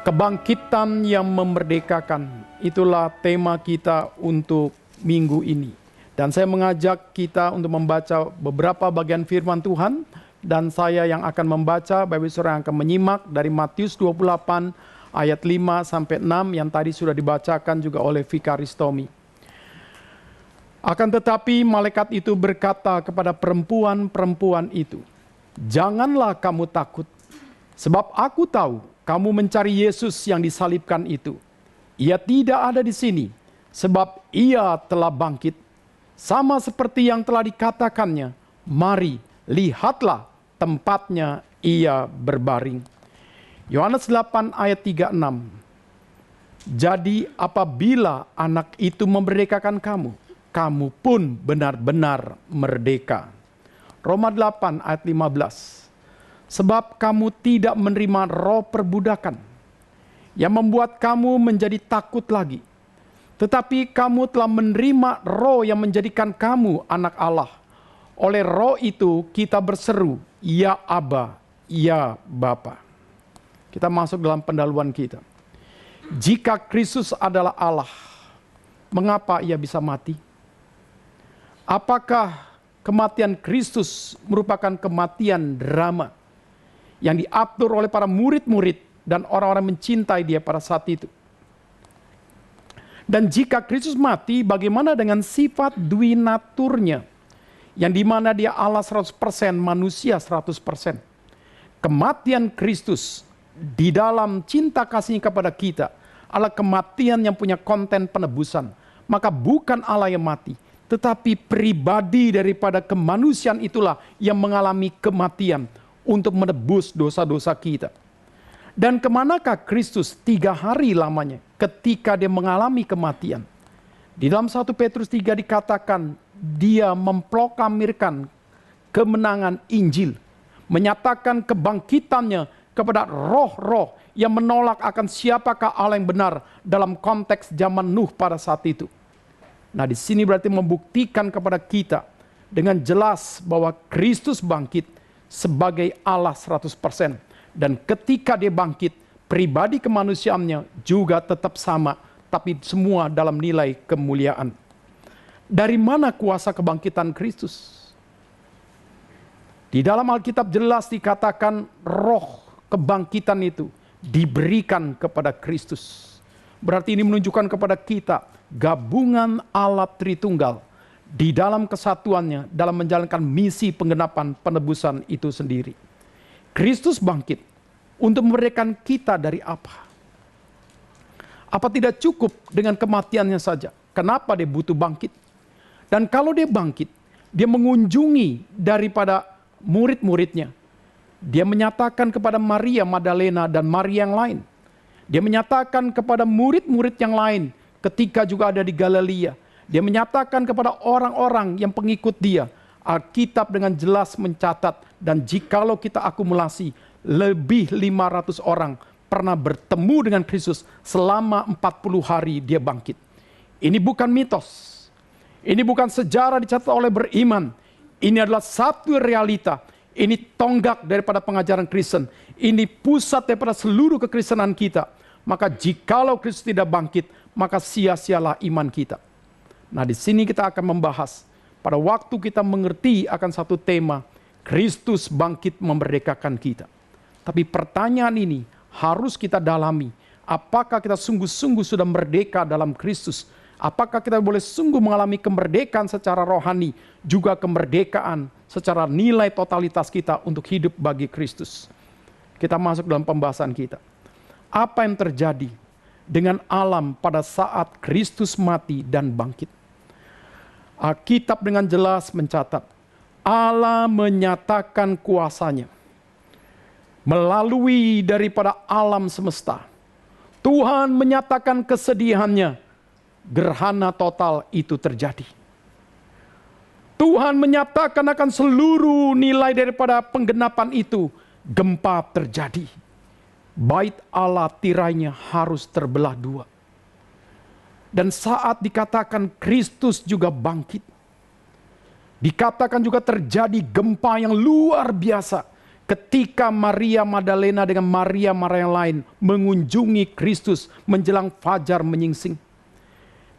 Kebangkitan yang memerdekakan, itulah tema kita untuk minggu ini. Dan saya mengajak kita untuk membaca beberapa bagian firman Tuhan. Dan saya yang akan membaca, Bapak Ibu Saudara yang akan menyimak dari Matius 28 ayat 5 sampai 6 yang tadi sudah dibacakan juga oleh Vikaris Tommy. Akan tetapi malaikat itu berkata kepada perempuan-perempuan itu, "Janganlah kamu takut, sebab aku tahu kamu mencari Yesus yang disalibkan itu. Ia tidak ada di sini, sebab ia telah bangkit. Sama seperti yang telah dikatakannya, mari, lihatlah tempatnya ia berbaring." Yohanes 8 ayat 36. Jadi apabila anak itu memerdekakan kamu, kamu pun benar-benar merdeka. Roma 8 ayat 15. Sebab kamu tidak menerima roh perbudakan yang membuat kamu menjadi takut lagi. Tetapi kamu telah menerima roh yang menjadikan kamu anak Allah. Oleh roh itu kita berseru, ya Aba, ya Bapa. Kita masuk dalam pendahuluan kita. Jika Kristus adalah Allah, mengapa ia bisa mati? Apakah kematian Kristus merupakan kematian drama yang diatur oleh para murid-murid dan orang-orang mencintai dia pada saat itu? Dan jika Kristus mati, bagaimana dengan sifat dui naturnya, yang dimana dia Allah 100%, manusia 100%. Kematian Kristus di dalam cinta kasihnya kepada kita adalah kematian yang punya konten penebusan. Maka bukan Allah yang mati, tetapi pribadi daripada kemanusiaan itulah yang mengalami kematian untuk menebus dosa-dosa kita. Dan kemanakah Kristus 3 hari lamanya ketika dia mengalami kematian? Di dalam 1 Petrus 3 dikatakan dia memproklamirkan kemenangan Injil, menyatakan kebangkitannya kepada roh-roh yang menolak akan siapakah Allah yang benar dalam konteks zaman Nuh pada saat itu. Nah, di sini berarti membuktikan kepada kita dengan jelas bahwa Kristus bangkit sebagai Allah 100%. Dan ketika dia bangkit, pribadi kemanusiaannya juga tetap sama, tapi semua dalam nilai kemuliaan. Dari mana kuasa kebangkitan Kristus? Di dalam Alkitab jelas dikatakan roh kebangkitan itu diberikan kepada Kristus. Berarti ini menunjukkan kepada kita gabungan Allah Tritunggal di dalam kesatuannya dalam menjalankan misi penggenapan penebusan itu sendiri. Kristus bangkit untuk memerdekakan kita dari apa? Apa tidak cukup dengan kematiannya saja? Kenapa dia butuh bangkit? Dan kalau dia bangkit, dia mengunjungi daripada murid-muridnya. Dia menyatakan kepada Maria Magdalena dan Maria yang lain. Dia menyatakan kepada murid-murid yang lain ketika juga ada di Galilea. Dia menyatakan kepada orang-orang yang pengikut dia. Alkitab dengan jelas mencatat, dan jikalau kita akumulasi, lebih 500 orang pernah bertemu dengan Kristus selama 40 hari dia bangkit. Ini bukan mitos. Ini bukan sejarah dicatat oleh beriman. Ini adalah satu realita. Ini tonggak daripada pengajaran Kristen. Ini pusat daripada seluruh kekristenan kita. Maka jikalau Kristus tidak bangkit, maka sia-sialah iman kita. Nah, di sini kita akan membahas pada waktu kita mengerti akan satu tema, Kristus bangkit memerdekakan kita. Tapi pertanyaan ini harus kita dalami. Apakah kita sungguh-sungguh sudah merdeka dalam Kristus? Apakah kita boleh sungguh mengalami kemerdekaan secara rohani, juga kemerdekaan secara nilai totalitas kita untuk hidup bagi Kristus? Kita masuk dalam pembahasan kita. Apa yang terjadi dengan alam pada saat Kristus mati dan bangkit? Alkitab dengan jelas mencatat, Allah menyatakan kuasanya melalui daripada alam semesta. Tuhan menyatakan kesedihannya, gerhana total itu terjadi. Tuhan menyatakan akan seluruh nilai daripada penggenapan itu, gempa terjadi. Bait Allah tirainya harus terbelah 2. Dan saat dikatakan Kristus juga bangkit, dikatakan juga terjadi gempa yang luar biasa. Ketika Maria Magdalena dengan Maria yang lain mengunjungi Kristus menjelang fajar menyingsing.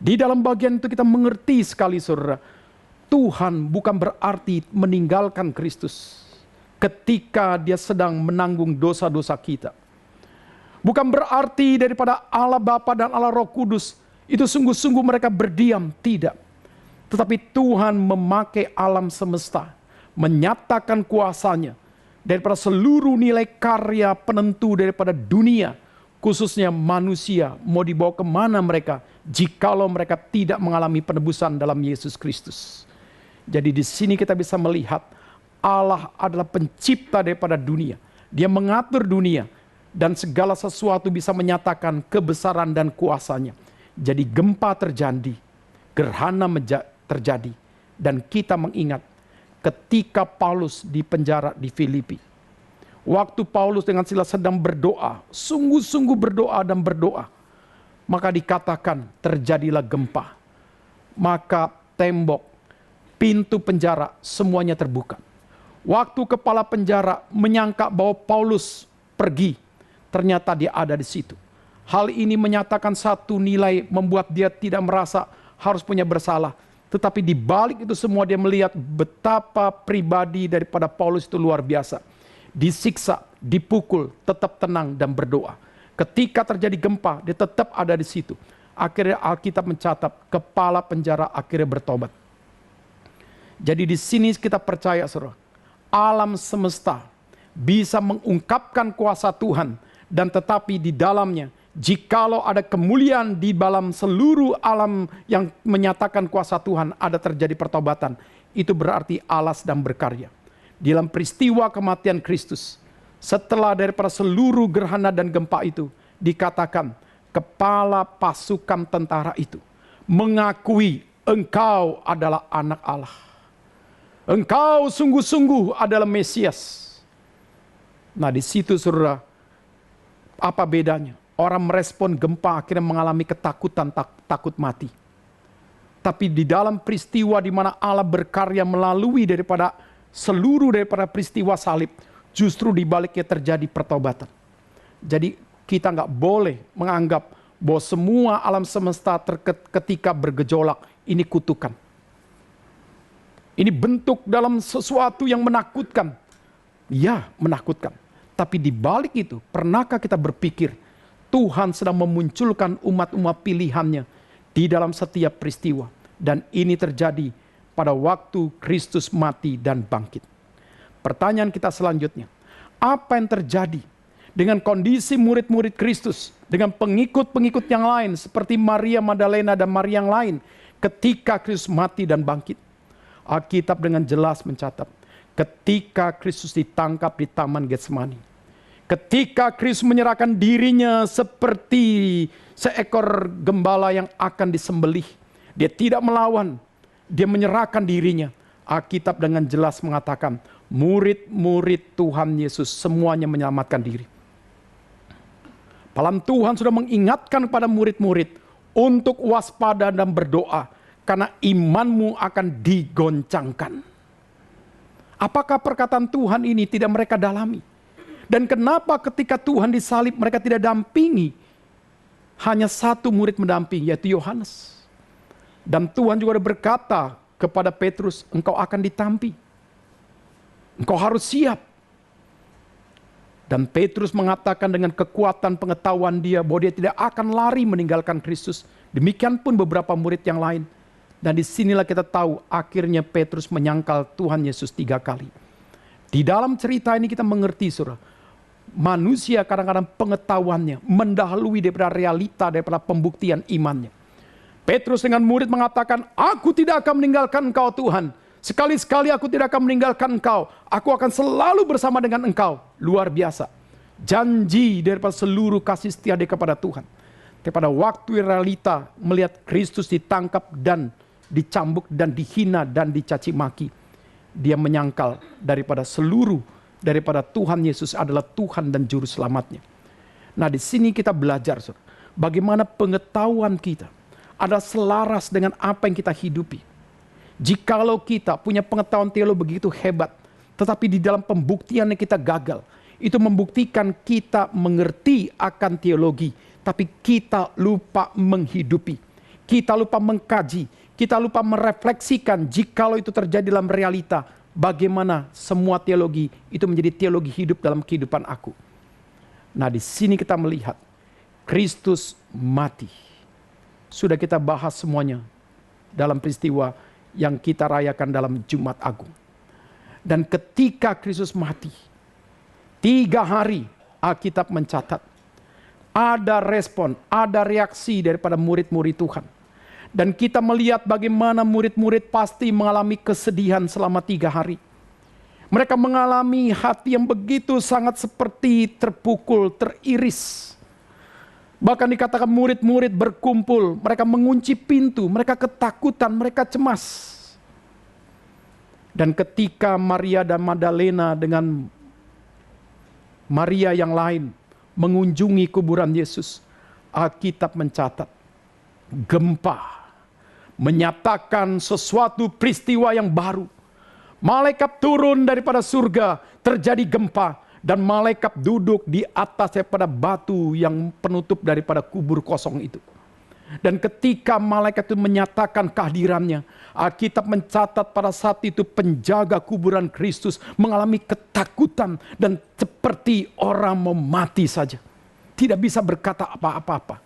Di dalam bagian itu kita mengerti sekali saudara, Tuhan bukan berarti meninggalkan Kristus ketika dia sedang menanggung dosa-dosa kita. Bukan berarti daripada Allah Bapa dan Allah Roh Kudus itu sungguh-sungguh mereka berdiam, tidak. Tetapi Tuhan memakai alam semesta, menyatakan kuasanya daripada seluruh nilai karya penentu daripada dunia, khususnya manusia, mau dibawa kemana mereka jikalau mereka tidak mengalami penebusan dalam Yesus Kristus. Jadi di sini kita bisa melihat Allah adalah pencipta daripada dunia. Dia mengatur dunia dan segala sesuatu bisa menyatakan kebesaran dan kuasanya. Jadi gempa terjadi, gerhana terjadi, dan kita mengingat ketika Paulus di penjara di Filipi. Waktu Paulus dengan Silas sedang berdoa, sungguh-sungguh berdoa dan berdoa, maka dikatakan terjadilah gempa. Maka tembok, pintu penjara semuanya terbuka. Waktu kepala penjara menyangka bahwa Paulus pergi, ternyata dia ada di situ. Hal ini menyatakan satu nilai membuat dia tidak merasa harus punya bersalah. Tetapi di balik itu semua dia melihat betapa pribadi daripada Paulus itu luar biasa. Disiksa, dipukul, tetap tenang dan berdoa. Ketika terjadi gempa, dia tetap ada di situ. Akhirnya Alkitab mencatat, kepala penjara akhirnya bertobat. Jadi di sini kita percaya, saudara, alam semesta bisa mengungkapkan kuasa Tuhan, dan tetapi di dalamnya, jikalau ada kemuliaan di dalam seluruh alam yang menyatakan kuasa Tuhan, ada terjadi pertobatan, itu berarti Allah sedang berkarya. Di dalam peristiwa kematian Kristus, setelah daripada seluruh gerhana dan gempa itu, dikatakan kepala pasukan tentara itu mengakui engkau adalah anak Allah. Engkau sungguh-sungguh adalah Mesias. Nah di situ saudara, apa bedanya? Orang merespon gempa akhirnya mengalami ketakutan, takut mati. Tapi di dalam peristiwa di mana Allah berkarya melalui daripada seluruh daripada peristiwa salib, justru di baliknya terjadi pertobatan. Jadi kita nggak boleh menganggap bahwa semua alam semesta ketika bergejolak ini kutukan. Ini bentuk dalam sesuatu yang menakutkan. Ya, menakutkan. Tapi di balik itu, pernahkah kita berpikir Tuhan sedang memunculkan umat-umat pilihannya di dalam setiap peristiwa. Dan ini terjadi pada waktu Kristus mati dan bangkit. Pertanyaan kita selanjutnya, apa yang terjadi dengan kondisi murid-murid Kristus, dengan pengikut-pengikut yang lain seperti Maria Magdalena dan Maria yang lain ketika Kristus mati dan bangkit? Alkitab dengan jelas mencatat, ketika Kristus ditangkap di Taman Getsemani, ketika Kristus menyerahkan dirinya seperti seekor gembala yang akan disembelih, dia tidak melawan, dia menyerahkan dirinya. Alkitab dengan jelas mengatakan, murid-murid Tuhan Yesus semuanya menyelamatkan diri. Palam Tuhan sudah mengingatkan kepada murid-murid untuk waspada dan berdoa, karena imanmu akan digoncangkan. Apakah perkataan Tuhan ini tidak mereka dalami? Dan kenapa ketika Tuhan disalib mereka tidak dampingi? Hanya satu murid mendampingi, yaitu Yohanes. Dan Tuhan juga berkata kepada Petrus, engkau akan ditampi. Engkau harus siap. Dan Petrus mengatakan dengan kekuatan pengetahuan dia bahwa dia tidak akan lari meninggalkan Kristus. Demikian pun beberapa murid yang lain. Dan disinilah kita tahu akhirnya Petrus menyangkal Tuhan Yesus 3 kali. Di dalam cerita ini kita mengerti saudara, manusia kadang-kadang pengetahuannya mendahului daripada realita, daripada pembuktian imannya. Petrus dengan murid mengatakan, aku tidak akan meninggalkan engkau Tuhan. Sekali-sekali aku tidak akan meninggalkan engkau. Aku akan selalu bersama dengan engkau. Luar biasa. Janji daripada seluruh kasih setia dia kepada Tuhan. Tapi pada waktu realita melihat Kristus ditangkap dan dicambuk dan dihina dan dicaci maki, dia menyangkal daripada seluruh daripada Tuhan Yesus adalah Tuhan dan Juru Selamatnya. Nah di sini kita belajar bagaimana pengetahuan kita adalah selaras dengan apa yang kita hidupi. Jikalau kita punya pengetahuan teologi begitu hebat, Tetapi di dalam pembuktiannya kita gagal. Itu membuktikan kita mengerti akan teologi, tapi kita lupa menghidupi. Kita lupa mengkaji, kita lupa merefleksikan jikalau itu terjadi dalam realita, bagaimana semua teologi itu menjadi teologi hidup dalam kehidupan aku. Nah, di sini kita melihat Kristus mati. Sudah kita bahas semuanya dalam peristiwa yang kita rayakan dalam Jumat Agung. Dan ketika Kristus mati, 3 hari Alkitab mencatat, ada respon, ada reaksi daripada murid-murid Tuhan. Dan kita melihat bagaimana murid-murid pasti mengalami kesedihan selama 3 hari. Mereka mengalami hati yang begitu sangat seperti terpukul, teriris. Bahkan dikatakan murid-murid berkumpul, mereka mengunci pintu, mereka ketakutan, mereka cemas. Dan ketika Maria dan Magdalena dengan Maria yang lain mengunjungi kuburan Yesus, Alkitab mencatat gempa, menyatakan sesuatu peristiwa yang baru. Malaikat turun daripada surga, terjadi gempa, dan malaikat duduk di atas daripada batu yang penutup daripada kubur kosong itu. Dan ketika malaikat itu menyatakan kehadirannya, Alkitab mencatat pada saat itu penjaga kuburan Kristus mengalami ketakutan dan seperti orang mau mati saja. Tidak bisa berkata apa-apa.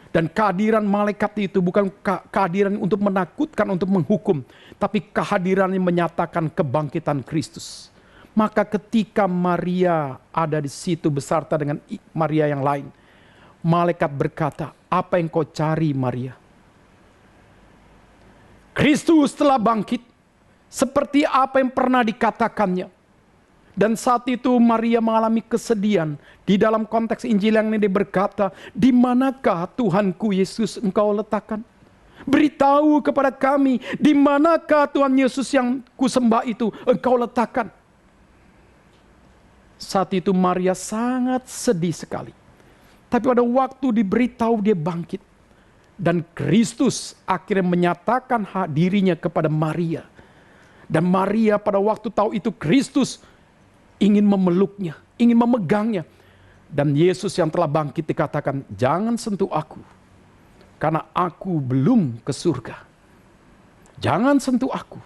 Dan kehadiran malaikat itu bukan kehadiran untuk menakutkan, untuk menghukum, tapi kehadirannya menyatakan kebangkitan Kristus. Maka ketika Maria ada di situ beserta dengan Maria yang lain, malaikat berkata, "Apa yang kau cari, Maria?" Kristus telah bangkit seperti apa yang pernah dikatakannya. Dan saat itu Maria mengalami kesedihan. Di dalam konteks Injil yang ini berkata, "Di manakah Tuhanku Yesus engkau letakkan? Beritahu kepada kami, di manakah Tuhan Yesus yang kusembah itu engkau letakkan?" Saat itu Maria sangat sedih sekali. Tapi pada waktu diberitahu dia bangkit. Dan Kristus akhirnya menyatakan dirinya kepada Maria. Dan Maria pada waktu tahu itu Kristus, ingin memeluknya, ingin memegangnya. Dan Yesus yang telah bangkit dikatakan, "Jangan sentuh aku, karena aku belum ke surga. Jangan sentuh aku."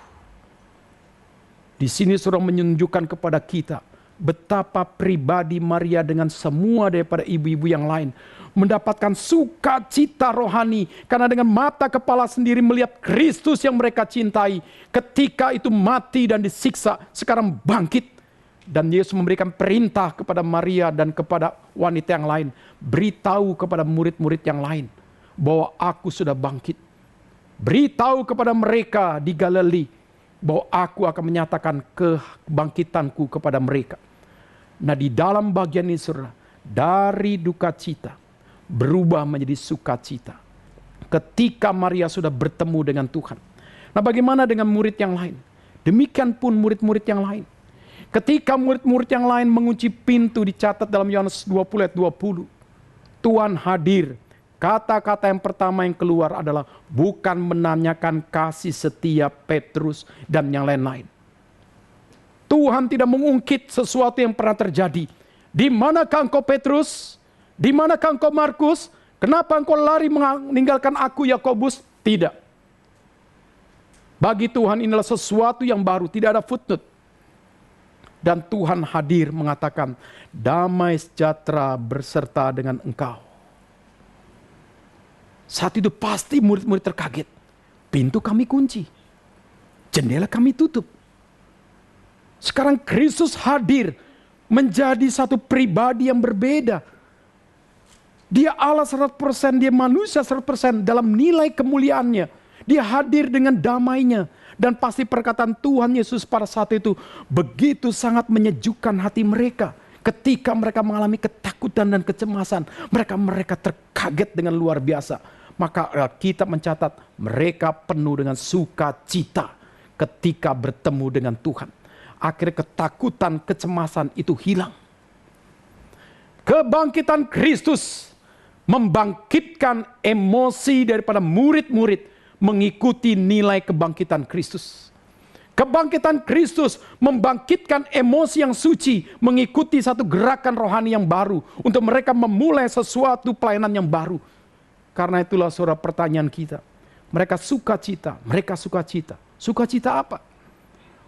Di sini Saudara menunjukkan kepada kita betapa pribadi Maria dengan semua daripada ibu-ibu yang lain mendapatkan sukacita rohani, karena dengan mata kepala sendiri melihat Kristus yang mereka cintai ketika itu mati dan disiksa, sekarang bangkit. Dan Yesus memberikan perintah kepada Maria dan kepada wanita yang lain, beritahu kepada murid-murid yang lain bahwa aku sudah bangkit. Beritahu kepada mereka di Galilea bahwa aku akan menyatakan kebangkitanku kepada mereka. Nah, di dalam bagian ini Saudara, dari duka cita berubah menjadi sukacita ketika Maria sudah bertemu dengan Tuhan. Nah, bagaimana dengan murid yang lain? Demikian pun murid-murid yang lain. Ketika murid-murid yang lain mengunci pintu, dicatat dalam Yohanes 20 ayat 20. Tuhan hadir. Kata-kata yang pertama yang keluar adalah bukan menanyakan kasih setia Petrus dan yang lain-lain. Tuhan tidak mengungkit sesuatu yang pernah terjadi. Di manakah engkau Petrus? Di manakah engkau Markus? Kenapa engkau lari meninggalkan aku Yakobus? Tidak. Bagi Tuhan inilah sesuatu yang baru, tidak ada footnote. Dan Tuhan hadir mengatakan, "Damai sejahtera berserta dengan engkau." Saat itu pasti murid-murid terkaget. Pintu kami kunci, jendela kami tutup. Sekarang Kristus hadir menjadi satu pribadi yang berbeda. Dia Allah 100%, dia manusia 100% dalam nilai kemuliaannya. Dia hadir dengan damainya. Dan pasti perkataan Tuhan Yesus pada saat itu begitu sangat menyejukkan hati mereka. Ketika mereka mengalami ketakutan dan kecemasan, mereka terkaget dengan luar biasa. Maka Alkitab mencatat mereka penuh dengan sukacita ketika bertemu dengan Tuhan. Akhirnya ketakutan, kecemasan itu hilang. Kebangkitan Kristus membangkitkan emosi daripada murid-murid mengikuti nilai kebangkitan Kristus. Kebangkitan Kristus membangkitkan emosi yang suci, mengikuti satu gerakan rohani yang baru, untuk mereka memulai sesuatu pelayanan yang baru. Karena itulah saudara, pertanyaan kita. Mereka sukacita, mereka sukacita. Sukacita apa?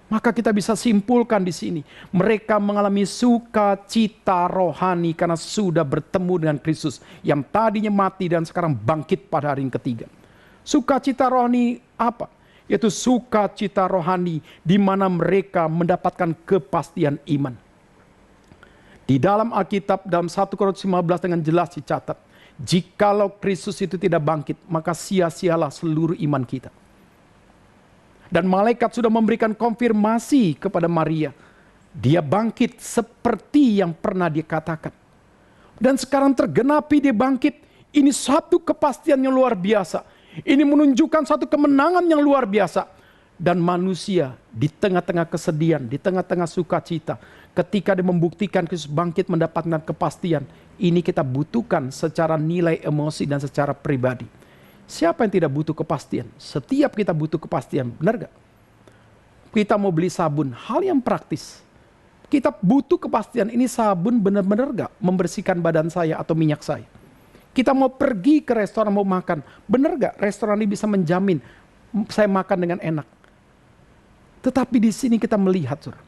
Maka kita bisa simpulkan di sini, mereka mengalami sukacita rohani karena sudah bertemu dengan Kristus yang tadinya mati dan sekarang bangkit pada hari yang ketiga. Sukacita rohani apa? Yaitu sukacita rohani di mana mereka mendapatkan kepastian iman. Di dalam Alkitab dalam 1 Korintus 15 dengan jelas dicatat, jikalau Kristus itu tidak bangkit, maka sia-sialah seluruh iman kita. Dan malaikat sudah memberikan konfirmasi kepada Maria. Dia bangkit seperti yang pernah dia katakan. Dan sekarang tergenapi dia bangkit. Ini satu kepastian yang luar biasa. Ini menunjukkan satu kemenangan yang luar biasa. Dan manusia di tengah-tengah kesedihan, di tengah-tengah sukacita, ketika dia membuktikan Kristus bangkit mendapatkan kepastian, ini kita butuhkan secara nilai emosi dan secara pribadi. Siapa yang tidak butuh kepastian? Setiap kita butuh kepastian, benar gak? Kita mau beli sabun, hal yang praktis. Kita butuh kepastian, ini sabun benar-benar gak membersihkan badan saya atau minyak saya? Kita mau pergi ke restoran mau makan, benar gak restoran ini bisa menjamin saya makan dengan enak? Tetapi di sini kita melihat, saudara,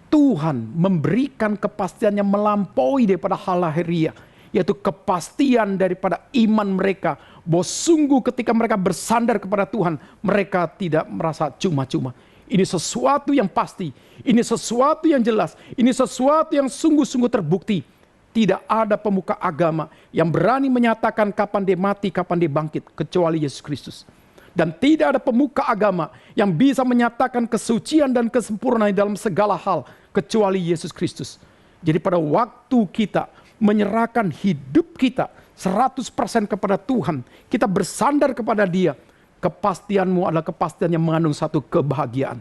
Tuhan memberikan kepastian yang melampaui daripada hal lahiriah, yaitu kepastian daripada iman mereka, bahwa sungguh ketika mereka bersandar kepada Tuhan, mereka tidak merasa cuma-cuma. Ini sesuatu yang pasti, ini sesuatu yang jelas, ini sesuatu yang sungguh-sungguh terbukti. Tidak ada pemuka agama yang berani menyatakan kapan dia mati, kapan dia bangkit, kecuali Yesus Kristus. Dan tidak ada pemuka agama yang bisa menyatakan kesucian dan kesempurnaan dalam segala hal, kecuali Yesus Kristus. Jadi pada waktu kita menyerahkan hidup kita 100% kepada Tuhan, kita bersandar kepada Dia, kepastianmu adalah kepastian yang mengandung satu kebahagiaan.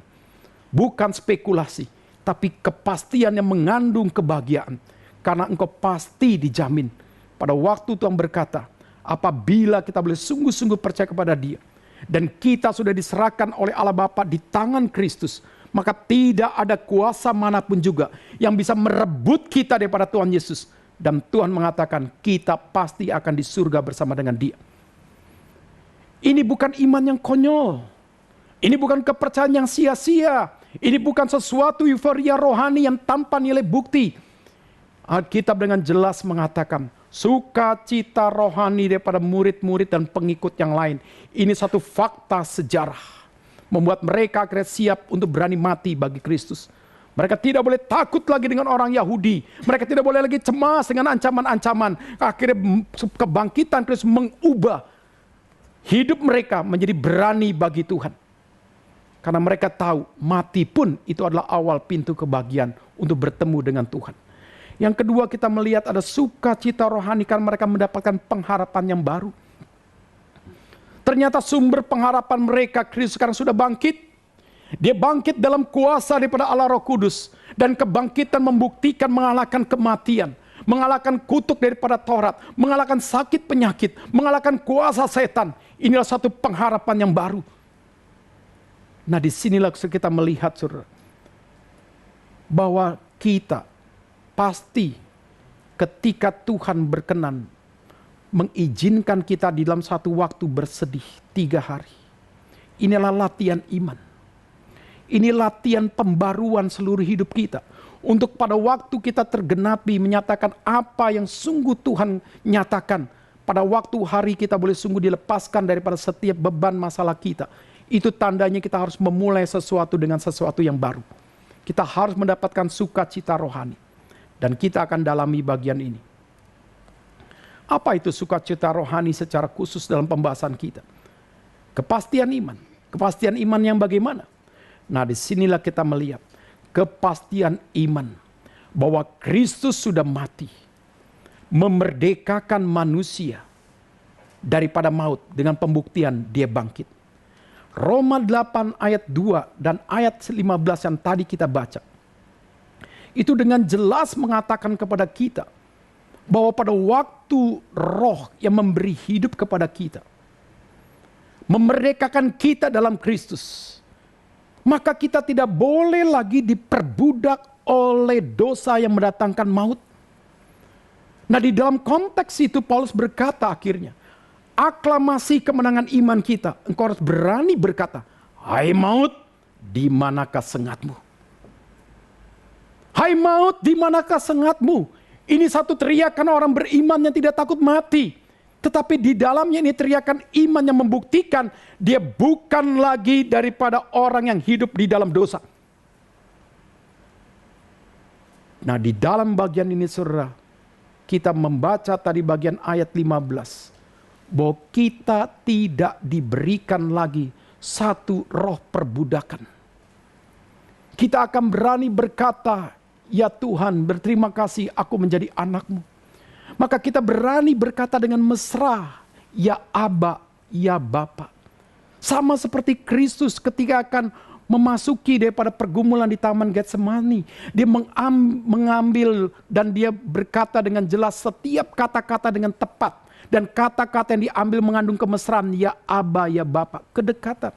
Bukan spekulasi, tapi kepastian yang mengandung kebahagiaan. Karena engkau pasti dijamin. Pada waktu Tuhan berkata, apabila kita boleh sungguh-sungguh percaya kepada Dia, dan kita sudah diserahkan oleh Allah Bapa di tangan Kristus, maka tidak ada kuasa manapun juga yang bisa merebut kita daripada Tuhan Yesus. Dan Tuhan mengatakan kita pasti akan di surga bersama dengan Dia. Ini bukan iman yang konyol. Ini bukan kepercayaan yang sia-sia. Ini bukan sesuatu euforia rohani yang tanpa nilai bukti. Alkitab dengan jelas mengatakan sukacita rohani daripada murid-murid dan pengikut yang lain. Ini satu fakta sejarah. Membuat mereka akhirnya siap untuk berani mati bagi Kristus. Mereka tidak boleh takut lagi dengan orang Yahudi. Mereka tidak boleh lagi cemas dengan ancaman-ancaman. Akhirnya kebangkitan Kristus mengubah hidup mereka menjadi berani bagi Tuhan. Karena mereka tahu mati pun itu adalah awal pintu kebahagiaan untuk bertemu dengan Tuhan. Yang kedua, kita melihat ada sukacita rohani karena mereka mendapatkan pengharapan yang baru. Ternyata sumber pengharapan mereka Kristus sekarang sudah bangkit. Dia bangkit dalam kuasa daripada Allah Roh Kudus. Dan kebangkitan membuktikan mengalahkan kematian. Mengalahkan kutuk daripada Taurat. Mengalahkan sakit penyakit. Mengalahkan kuasa setan. Inilah satu pengharapan yang baru. Nah, disinilah kita melihat, saudara, bahwa kita pasti ketika Tuhan berkenan mengizinkan kita di dalam satu waktu bersedih 3 hari. Inilah latihan iman. Ini latihan pembaruan seluruh hidup kita. Untuk pada waktu kita tergenapi menyatakan apa yang sungguh Tuhan nyatakan. Pada waktu hari kita boleh sungguh dilepaskan daripada setiap beban masalah kita. Itu tandanya kita harus memulai sesuatu dengan sesuatu yang baru. Kita harus mendapatkan sukacita rohani. Dan kita akan dalami bagian ini. Apa itu sukacita rohani secara khusus dalam pembahasan kita? Kepastian iman. Kepastian iman yang bagaimana? Nah, disinilah kita melihat kepastian iman bahwa Kristus sudah mati, memerdekakan manusia daripada maut dengan pembuktian Dia bangkit. Roma 8 ayat 2 dan ayat 15 yang tadi kita baca, itu dengan jelas mengatakan kepada kita bahwa pada waktu Roh yang memberi hidup kepada kita, memerdekakan kita dalam Kristus, Maka kita tidak boleh lagi diperbudak oleh dosa yang mendatangkan maut. Nah, di dalam konteks itu Paulus berkata akhirnya, aklamasi kemenangan iman kita. Engkau harus berani berkata, hai maut, di manakah sengatmu? Hai maut, di manakah sengatmu? Ini satu teriakan orang beriman yang tidak takut mati. Tetapi di dalamnya ini teriakan iman yang membuktikan dia bukan lagi daripada orang yang hidup di dalam dosa. Nah, di dalam bagian ini saudara, kita membaca tadi bagian ayat 15. Bahwa kita tidak diberikan lagi satu roh perbudakan. Kita akan berani berkata, ya Tuhan, berterima kasih aku menjadi anakmu. Maka kita berani berkata dengan mesra, ya Aba, ya Bapa. Sama seperti Kristus ketika akan memasuki daripada pergumulan di Taman Getsemani. Dia mengambil dan dia berkata dengan jelas setiap kata-kata dengan tepat. Dan kata-kata yang diambil mengandung kemesraan, ya Aba, ya Bapa, kedekatan.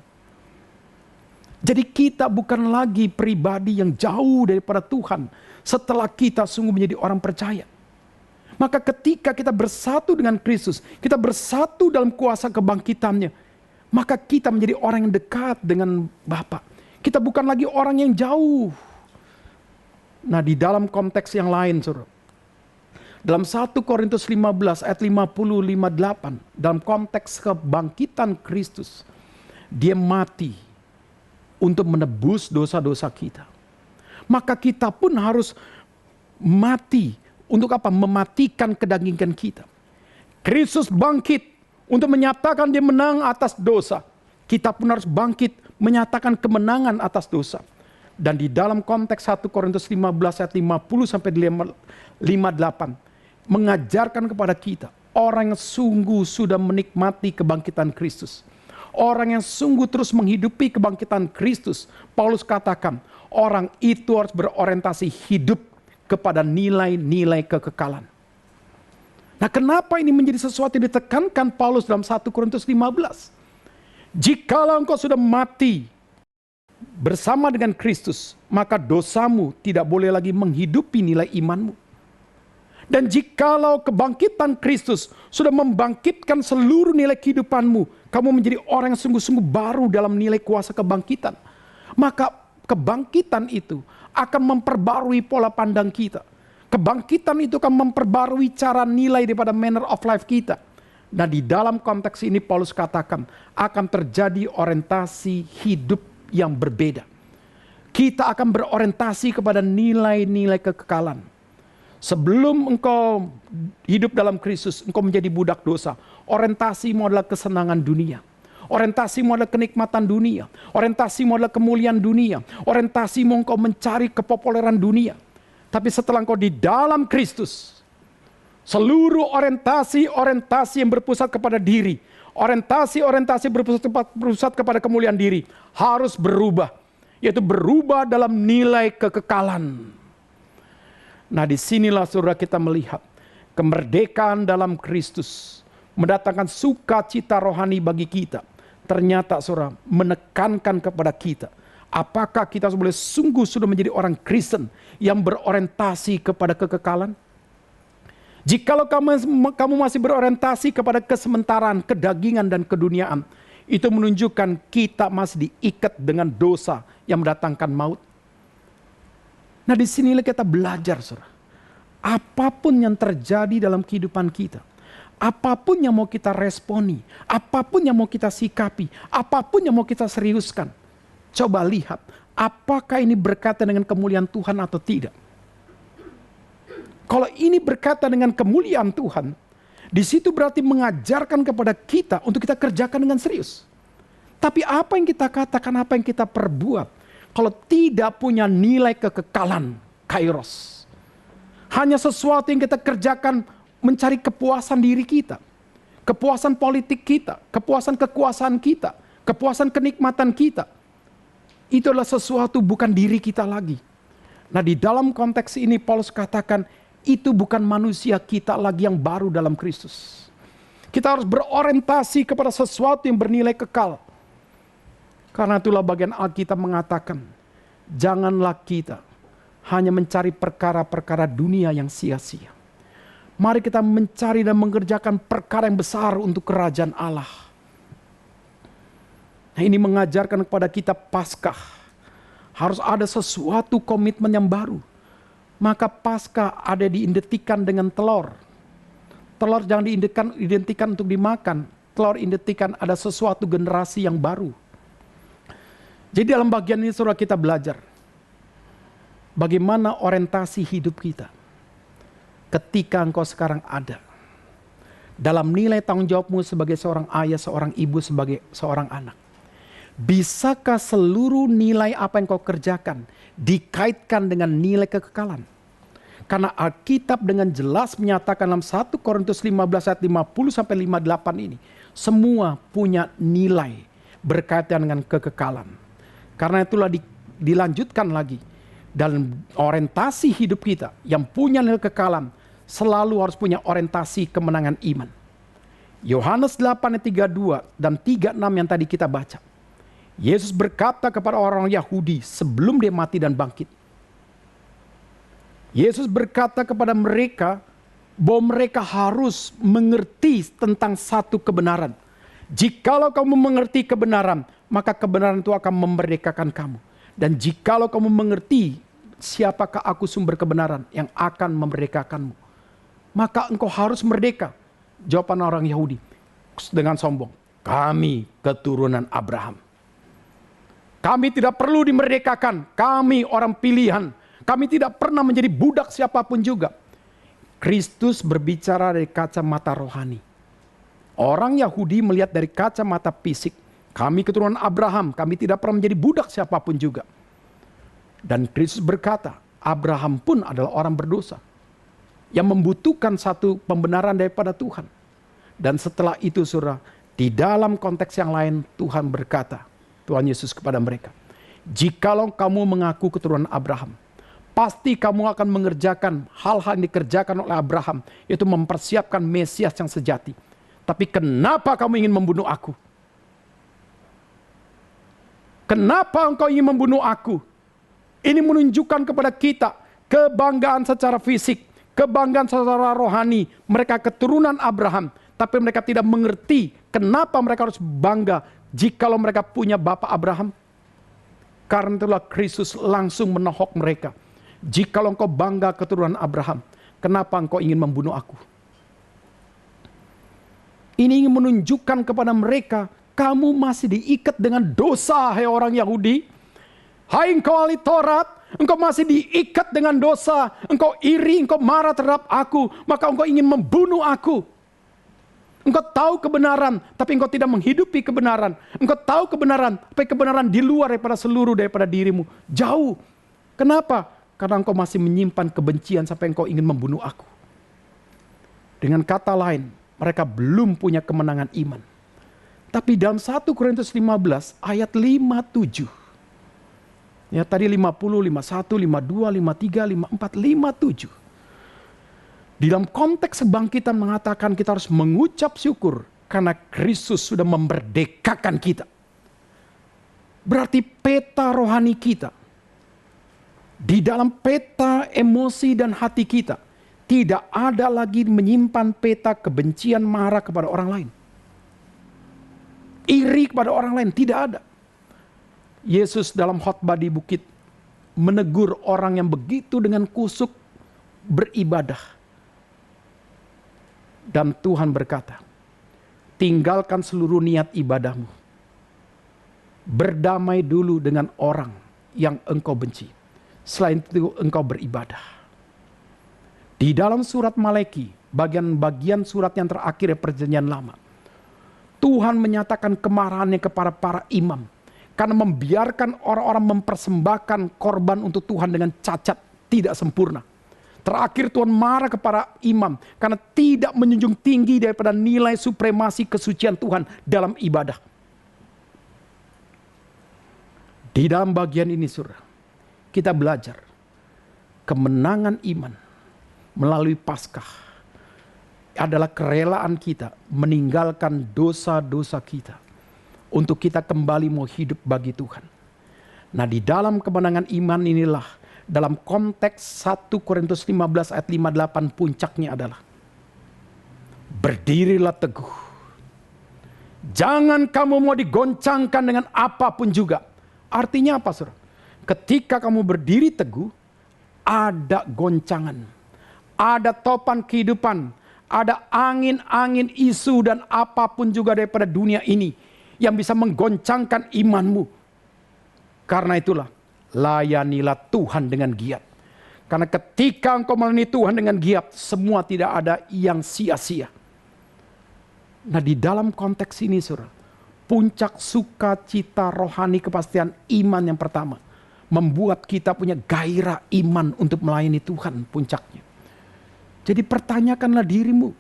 Jadi kita bukan lagi pribadi yang jauh daripada Tuhan setelah kita sungguh menjadi orang percaya. Maka ketika kita bersatu dengan Kristus, kita bersatu dalam kuasa kebangkitannya, maka kita menjadi orang yang dekat dengan Bapa. Kita bukan lagi orang yang jauh. Nah, di dalam konteks yang lain, saudara, dalam 1 Korintus 15 ayat 50-58, dalam konteks kebangkitan Kristus, dia mati untuk menebus dosa-dosa kita. Maka kita pun harus mati. Untuk apa? Mematikan kedagingan kita. Kristus bangkit untuk menyatakan dia menang atas dosa. Kita pun harus bangkit menyatakan kemenangan atas dosa. Dan di dalam konteks 1 Korintus 15 ayat 50-58 mengajarkan kepada kita, orang yang sungguh sudah menikmati kebangkitan Kristus, orang yang sungguh terus menghidupi kebangkitan Kristus, Paulus katakan, orang itu harus berorientasi hidup kepada nilai-nilai kekekalan. Nah, kenapa ini menjadi sesuatu yang ditekankan Paulus dalam 1 Korintus 15? Jikalau engkau sudah mati bersama dengan Kristus, maka dosamu tidak boleh lagi menghidupi nilai imanmu. Dan jikalau kebangkitan Kristus sudah membangkitkan seluruh nilai kehidupanmu, kamu menjadi orang yang sungguh-sungguh baru dalam nilai kuasa kebangkitan. Maka kebangkitan itu akan memperbarui pola pandang kita. Kebangkitan itu akan memperbarui cara nilai daripada manner of life kita. Nah, di dalam konteks ini Paulus katakan akan terjadi orientasi hidup yang berbeda. Kita akan berorientasi kepada nilai-nilai kekekalan. Sebelum engkau hidup dalam Kristus, engkau menjadi budak dosa. Orientasimu adalah kesenangan dunia. Orientasimu adalah kenikmatan dunia. Orientasimu adalah kemuliaan dunia. Orientasimu engkau mencari kepopuleran dunia. Tapi setelah engkau di dalam Kristus, seluruh orientasi yang berpusat kepada diri, orientasi berpusat kepada kemuliaan diri harus berubah. Yaitu berubah dalam nilai kekekalan. Nah, disinilah saudara kita melihat kemerdekaan dalam Kristus mendatangkan sukacita rohani bagi kita. Ternyata saudara menekankan kepada kita, apakah kita boleh sungguh sudah menjadi orang Kristen yang berorientasi kepada kekekalan? Jikalau kamu masih berorientasi kepada kesementaraan, kedagingan dan keduniaan, itu menunjukkan kita masih diikat dengan dosa yang mendatangkan maut. Nah, disinilah kita belajar, saudara. Apapun yang terjadi dalam kehidupan kita, apapun yang mau kita responi, apapun yang mau kita sikapi, apapun yang mau kita seriuskan, coba lihat, apakah ini berkaitan dengan kemuliaan Tuhan atau tidak. Kalau ini berkaitan dengan kemuliaan Tuhan, di situ berarti mengajarkan kepada kita untuk kita kerjakan dengan serius. Tapi apa yang kita katakan, apa yang kita perbuat, kalau tidak punya nilai kekekalan, kairos, hanya sesuatu yang kita kerjakan mencari kepuasan diri kita, kepuasan politik kita, kepuasan kekuasaan kita, kepuasan kenikmatan kita, itu adalah sesuatu bukan diri kita lagi. Nah, di dalam konteks ini Paulus katakan itu bukan manusia kita lagi yang baru dalam Kristus. Kita harus berorientasi kepada sesuatu yang bernilai kekal. Karena itulah bagian Alkitab mengatakan, janganlah kita hanya mencari perkara-perkara dunia yang sia-sia. Mari kita mencari dan mengerjakan perkara yang besar untuk kerajaan Allah. Nah, ini mengajarkan kepada kita Paskah. Harus ada sesuatu komitmen yang baru. Maka Paskah ada diidentikan dengan telur. Telur jangan diidentikan untuk dimakan. Telur identikan ada sesuatu generasi yang baru. Jadi dalam bagian ini saudara kita belajar. Bagaimana orientasi hidup kita. Ketika engkau sekarang ada. Dalam nilai tanggung jawabmu sebagai seorang ayah, seorang ibu, sebagai seorang anak. Bisakah seluruh nilai apa yang kau kerjakan dikaitkan dengan nilai kekekalan? Karena Alkitab dengan jelas menyatakan dalam 1 Korintus 15 ayat 50 sampai 58 ini. Semua punya nilai berkaitan dengan kekekalan. Karena itulah dilanjutkan lagi. Dalam orientasi hidup kita yang punya nilai kekekalan. Selalu harus punya orientasi kemenangan iman. Yohanes 8 ayat 32 dan 36 yang tadi kita baca. Yesus berkata kepada orang Yahudi sebelum dia mati dan bangkit. Yesus berkata kepada mereka bahwa mereka harus mengerti tentang satu kebenaran. Jikalau kamu mengerti kebenaran, maka kebenaran itu akan memerdekakan kamu. Dan jikalau kamu mengerti siapakah aku sumber kebenaran yang akan memerdekakanmu, maka engkau harus merdeka. Jawaban orang Yahudi dengan sombong, kami keturunan Abraham. Kami tidak perlu dimerdekakan, kami orang pilihan. Kami tidak pernah menjadi budak siapapun juga. Kristus berbicara dari kacamata rohani. Orang Yahudi melihat dari kacamata fisik. Kami keturunan Abraham, kami tidak pernah menjadi budak siapapun juga. Dan Kristus berkata, Abraham pun adalah orang berdosa. Yang membutuhkan satu pembenaran daripada Tuhan. Dan setelah itu saudara, di dalam konteks yang lain Tuhan berkata, Tuhan Yesus kepada mereka, jikalau kamu mengaku keturunan Abraham, pasti kamu akan mengerjakan hal-hal yang dikerjakan oleh Abraham, yaitu mempersiapkan Mesias yang sejati. Tapi kenapa kamu ingin membunuh aku? Kenapa engkau ingin membunuh aku? Ini menunjukkan kepada kita kebanggaan secara fisik, kebanggaan secara rohani. Mereka keturunan Abraham, tapi mereka tidak mengerti kenapa mereka harus bangga jikalau mereka punya Bapak Abraham. Karena itulah Kristus langsung menohok mereka. Jikalau engkau bangga keturunan Abraham, kenapa engkau ingin membunuh aku? Ini ingin menunjukkan kepada mereka, kamu masih diikat dengan dosa, hai orang Yahudi. Hai engkau ahli Taurat, engkau masih diikat dengan dosa. Engkau iri, engkau marah terhadap aku, maka engkau ingin membunuh aku. Engkau tahu kebenaran, tapi engkau tidak menghidupi kebenaran. Engkau tahu kebenaran, tapi kebenaran di luar daripada dirimu. Jauh. Kenapa? Karena engkau masih menyimpan kebencian sampai engkau ingin membunuh aku. Dengan kata lain, mereka belum punya kemenangan iman. Tapi dalam 1 Korintus 15 ayat 57. Ya tadi 50, 51, 52, 53, 54, 57. Di dalam konteks kebangkitan mengatakan kita harus mengucap syukur karena Kristus sudah memerdekakan kita. Berarti peta rohani kita, di dalam peta emosi dan hati kita, tidak ada lagi menyimpan peta kebencian, marah kepada orang lain. Iri kepada orang lain, tidak ada. Yesus dalam khotbah di bukit menegur orang yang begitu dengan kusuk beribadah. Dan Tuhan berkata, tinggalkan seluruh niat ibadahmu. Berdamai dulu dengan orang yang engkau benci. Selain itu engkau beribadah. Di dalam surat Malaki, bagian-bagian surat yang terakhir perjanjian lama, Tuhan menyatakan kemarahannya kepada para imam. Karena membiarkan orang-orang mempersembahkan korban untuk Tuhan dengan cacat, tidak sempurna. Terakhir Tuhan marah kepada imam karena tidak menjunjung tinggi daripada nilai supremasi kesucian Tuhan dalam ibadah. Di dalam bagian ini saudara, kita belajar kemenangan iman melalui Paskah adalah kerelaan kita meninggalkan dosa-dosa kita. untuk kita kembali mau hidup bagi Tuhan. Nah, di dalam kemenangan iman inilah, dalam konteks 1 Korintus 15 ayat 58 puncaknya adalah berdirilah teguh. Jangan kamu mau digoncangkan dengan apapun juga. Artinya apa, saudara? Ketika kamu berdiri teguh, ada goncangan, ada topan kehidupan, ada angin-angin isu dan apapun juga daripada dunia ini yang bisa menggoncangkan imanmu. Karena itulah, layanilah Tuhan dengan giat. Karena ketika engkau melayani Tuhan dengan giat, semua tidak ada yang sia-sia. Nah, di dalam konteks ini, saudara, puncak sukacita rohani kepastian iman yang pertama, membuat kita punya gairah iman untuk melayani Tuhan, puncaknya. Jadi pertanyakanlah dirimu,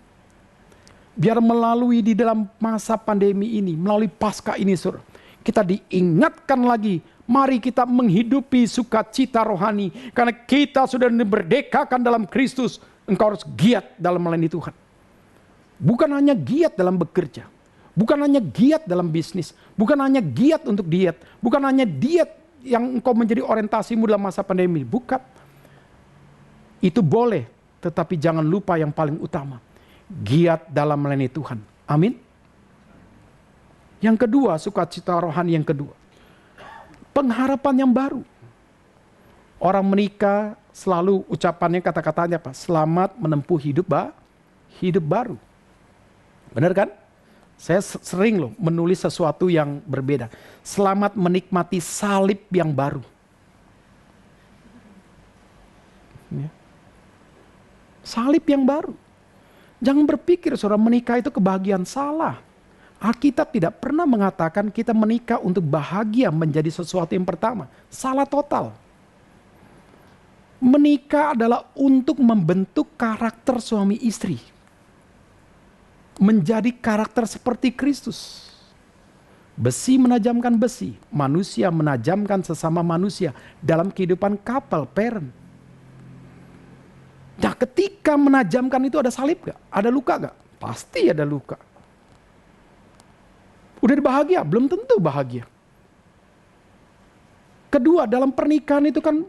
biar melalui di dalam masa pandemi ini, melalui Paskah ini, saudara, kita diingatkan lagi, mari kita menghidupi sukacita rohani, karena kita sudah dimerdekakan dalam Kristus. Engkau harus giat dalam melayani Tuhan. Bukan hanya giat dalam bekerja, bukan hanya giat dalam bisnis, bukan hanya giat untuk diet, bukan hanya diet yang engkau menjadi orientasimu dalam masa pandemi. Bukan. Itu boleh, tetapi jangan lupa yang paling utama, giat dalam melayani Tuhan. Amin. Yang kedua, sukacita rohani yang kedua, pengharapan yang baru. Orang menikah selalu ucapannya, kata-katanya apa? Selamat menempuh hidup baru. Benar kan? Saya sering loh menulis sesuatu yang berbeda. Selamat menikmati salib yang baru. Ya. Salib yang baru. Jangan berpikir saudara menikah itu kebahagiaan, salah. Alkitab tidak pernah mengatakan kita menikah untuk bahagia menjadi sesuatu yang pertama. Salah total. Menikah adalah untuk membentuk karakter suami istri. Menjadi karakter seperti Kristus. Besi menajamkan besi, manusia menajamkan sesama manusia dalam kehidupan couple, parent. Nah, ketika menajamkan itu ada salib gak? Ada luka gak? Pasti ada luka. Udah bahagia? Belum tentu bahagia. Kedua, dalam pernikahan itu kan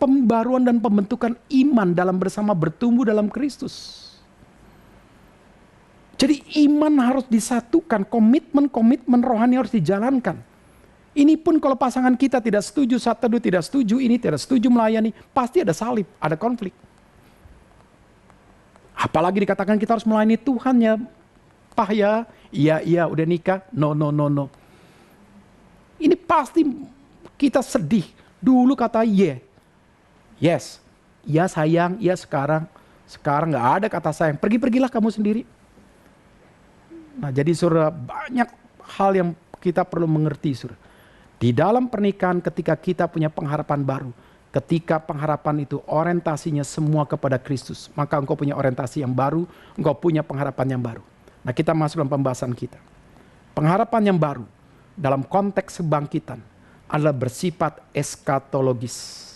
pembaruan dan pembentukan iman dalam bersama bertumbuh dalam Kristus. Jadi iman harus disatukan, komitmen rohani harus dijalankan. Ini pun kalau pasangan kita tidak setuju, satu tidak setuju, ini tidak setuju melayani, pasti ada salib, ada konflik. Apalagi dikatakan kita harus melayani Tuhan ya, Pak ya, iya udah nikah, no. Ini pasti kita sedih. Dulu kata yes, ya sayang, ya sekarang nggak ada kata sayang, pergilah kamu sendiri. Nah, jadi saudara, banyak hal yang kita perlu mengerti, saudara. Di dalam pernikahan ketika kita punya pengharapan baru, ketika pengharapan itu orientasinya semua kepada Kristus, maka engkau punya orientasi yang baru, engkau punya pengharapan yang baru. Nah, kita masuk dalam pembahasan kita. Pengharapan yang baru dalam konteks kebangkitan adalah bersifat eskatologis.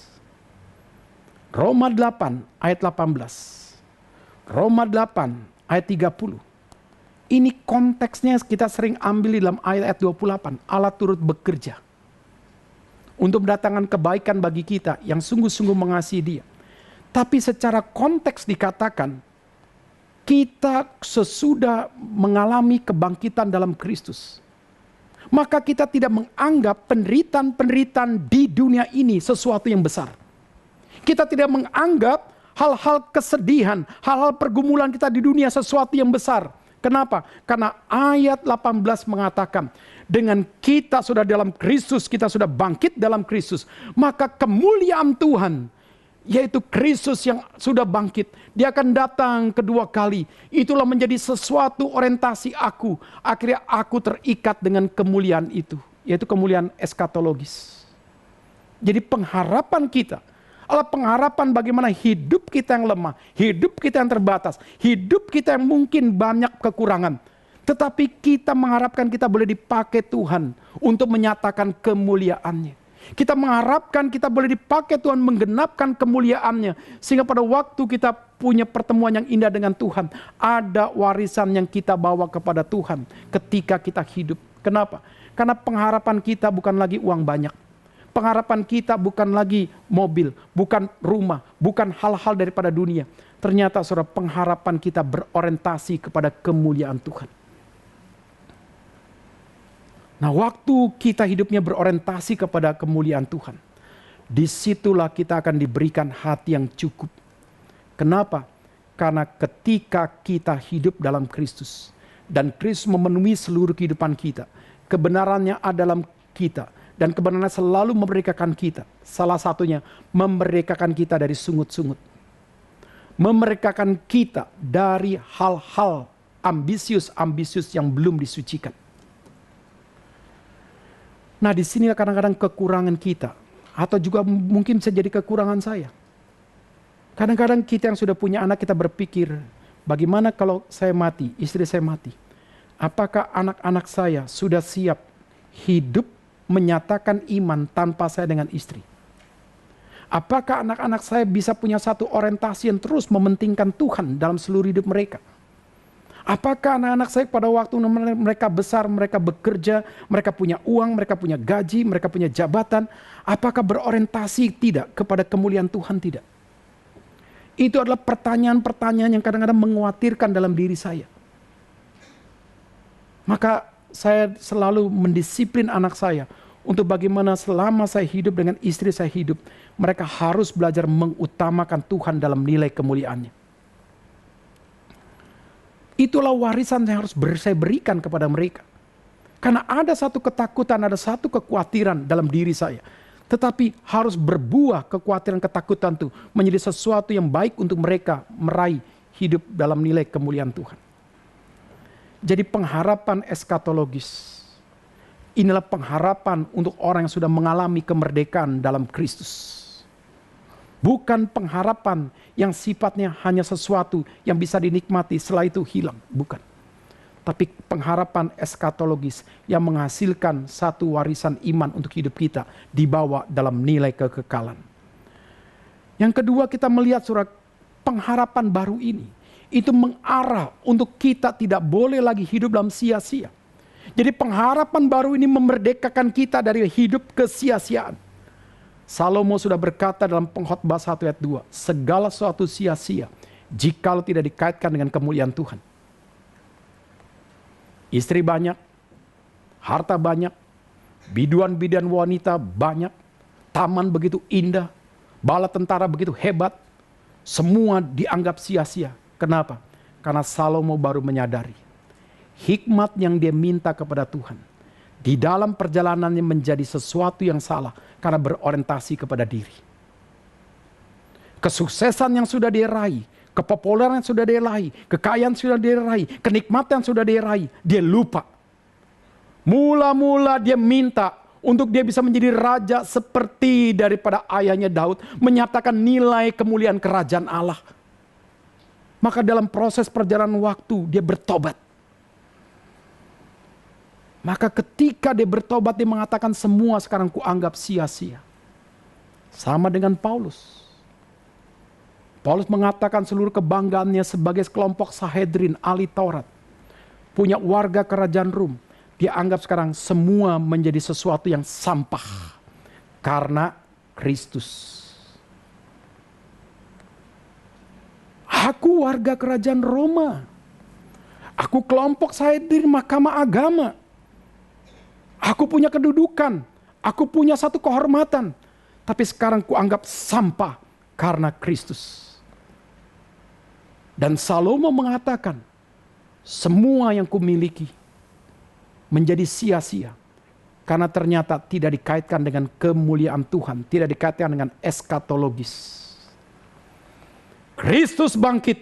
Roma 8 ayat 18. Roma 8 ayat 30. Ini konteksnya kita sering ambil di dalam ayat 28. Allah turut bekerja untuk mendatangkan kebaikan bagi kita yang sungguh-sungguh mengasihi Dia. Tapi secara konteks dikatakan, kita sesudah mengalami kebangkitan dalam Kristus, maka kita tidak menganggap penderitaan-penderitaan di dunia ini sesuatu yang besar. Kita tidak menganggap hal-hal kesedihan, hal-hal pergumulan kita di dunia sesuatu yang besar. Kenapa? Karena ayat 18 mengatakan, dengan kita sudah dalam Kristus, kita sudah bangkit dalam Kristus, maka kemuliaan Tuhan, yaitu Kristus yang sudah bangkit, Dia akan datang kedua kali. Itulah menjadi sesuatu orientasi aku. Akhirnya aku terikat dengan kemuliaan itu, yaitu kemuliaan eskatologis. Jadi pengharapan kita adalah pengharapan bagaimana hidup kita yang lemah, hidup kita yang terbatas, hidup kita yang mungkin banyak kekurangan. Tetapi kita mengharapkan kita boleh dipakai Tuhan untuk menyatakan kemuliaan-Nya. Kita mengharapkan kita boleh dipakai Tuhan menggenapkan kemuliaan-Nya. Sehingga pada waktu kita punya pertemuan yang indah dengan Tuhan, ada warisan yang kita bawa kepada Tuhan ketika kita hidup. Kenapa? Karena pengharapan kita bukan lagi uang banyak. Pengharapan kita bukan lagi mobil, bukan rumah, bukan hal-hal daripada dunia. Ternyata saudara, pengharapan kita berorientasi kepada kemuliaan Tuhan. Nah, waktu kita hidupnya berorientasi kepada kemuliaan Tuhan, disitulah kita akan diberikan hati yang cukup. Kenapa? Karena ketika kita hidup dalam Kristus, dan Kristus memenuhi seluruh kehidupan kita, kebenarannya ada dalam kita, dan kebenarannya selalu memerdekakan kita. Salah satunya, memerdekakan kita dari sungut-sungut. Memerdekakan kita dari hal-hal ambisius-ambisius yang belum disucikan. Nah, di sini kadang-kadang kekurangan kita, atau juga mungkin bisa jadi kekurangan saya. Kadang-kadang kita yang sudah punya anak, kita berpikir, bagaimana kalau saya mati, istri saya mati? Apakah anak-anak saya sudah siap hidup menyatakan iman tanpa saya dengan istri? Apakah anak-anak saya bisa punya satu orientasi yang terus mementingkan Tuhan dalam seluruh hidup mereka? Apakah anak-anak saya pada waktu mereka besar, mereka bekerja, mereka punya uang, mereka punya gaji, mereka punya jabatan, apakah berorientasi tidak kepada kemuliaan Tuhan? Tidak. Itu adalah pertanyaan-pertanyaan yang kadang-kadang mengkhawatirkan dalam diri saya. Maka saya selalu mendisiplin anak saya untuk bagaimana selama saya hidup dengan istri saya hidup, mereka harus belajar mengutamakan Tuhan dalam nilai kemuliaannya. Itulah warisan yang harus saya berikan kepada mereka. Karena ada satu ketakutan, ada satu kekhawatiran dalam diri saya. Tetapi harus berbuah kekhawatiran ketakutan itu menjadi sesuatu yang baik untuk mereka meraih hidup dalam nilai kemuliaan Tuhan. Jadi pengharapan eskatologis. Inilah pengharapan untuk orang yang sudah mengalami kemerdekaan dalam Kristus. Bukan pengharapan yang sifatnya hanya sesuatu yang bisa dinikmati setelah itu hilang. Bukan. Tapi pengharapan eskatologis yang menghasilkan satu warisan iman untuk hidup kita dibawa dalam nilai kekekalan. Yang kedua, kita melihat surat pengharapan baru ini. Itu mengarah untuk kita tidak boleh lagi hidup dalam sia-sia. Jadi pengharapan baru ini memerdekakan kita dari hidup kesia-siaan. Salomo sudah berkata dalam Pengkhotbah 1 ayat 2, segala sesuatu sia-sia jikalau tidak dikaitkan dengan kemuliaan Tuhan. Istri banyak, harta banyak, biduan-biduan wanita banyak, taman begitu indah, bala tentara begitu hebat, semua dianggap sia-sia. Kenapa? Karena Salomo baru menyadari hikmat yang dia minta kepada Tuhan di dalam perjalanannya menjadi sesuatu yang salah karena berorientasi kepada diri. Kesuksesan yang sudah dia raih, kepopuleran yang sudah dia raih, kekayaan sudah dia raih, kenikmatan yang sudah dia raih, dia lupa. Mula-mula dia minta untuk dia bisa menjadi raja seperti daripada ayahnya Daud, menyatakan nilai kemuliaan kerajaan Allah. Maka dalam proses perjalanan waktu dia bertobat. Maka ketika dia bertobat, dia mengatakan semua sekarang kuanggap sia-sia. Sama dengan Paulus. Paulus mengatakan seluruh kebanggaannya sebagai kelompok Sanhedrin, ahli Taurat. Punya warga kerajaan Rom. Dia anggap sekarang semua menjadi sesuatu yang sampah. Karena Kristus. Aku warga kerajaan Roma. Aku kelompok Sanhedrin mahkamah agama. Aku punya kedudukan, aku punya satu kehormatan. Tapi sekarang kuanggap sampah karena Kristus. Dan Salomo mengatakan, semua yang kumiliki menjadi sia-sia. Karena ternyata tidak dikaitkan dengan kemuliaan Tuhan, tidak dikaitkan dengan eskatologis. Kristus bangkit,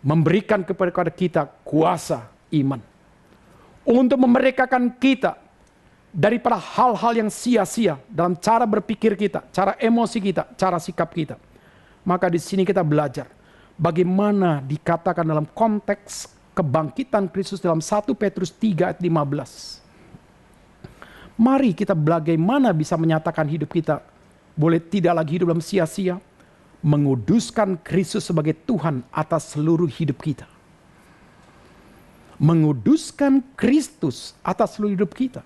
memberikan kepada kita kuasa iman. Untuk memerdekakan kita daripada hal-hal yang sia-sia dalam cara berpikir kita, cara emosi kita, cara sikap kita. Maka di sini kita belajar bagaimana dikatakan dalam konteks kebangkitan Kristus dalam 1 Petrus 3 ayat 15. Mari kita bagaimana bisa menyatakan hidup kita boleh tidak lagi hidup dalam sia-sia, menguduskan Kristus sebagai Tuhan atas seluruh hidup kita. Menguduskan Kristus atas seluruh hidup kita.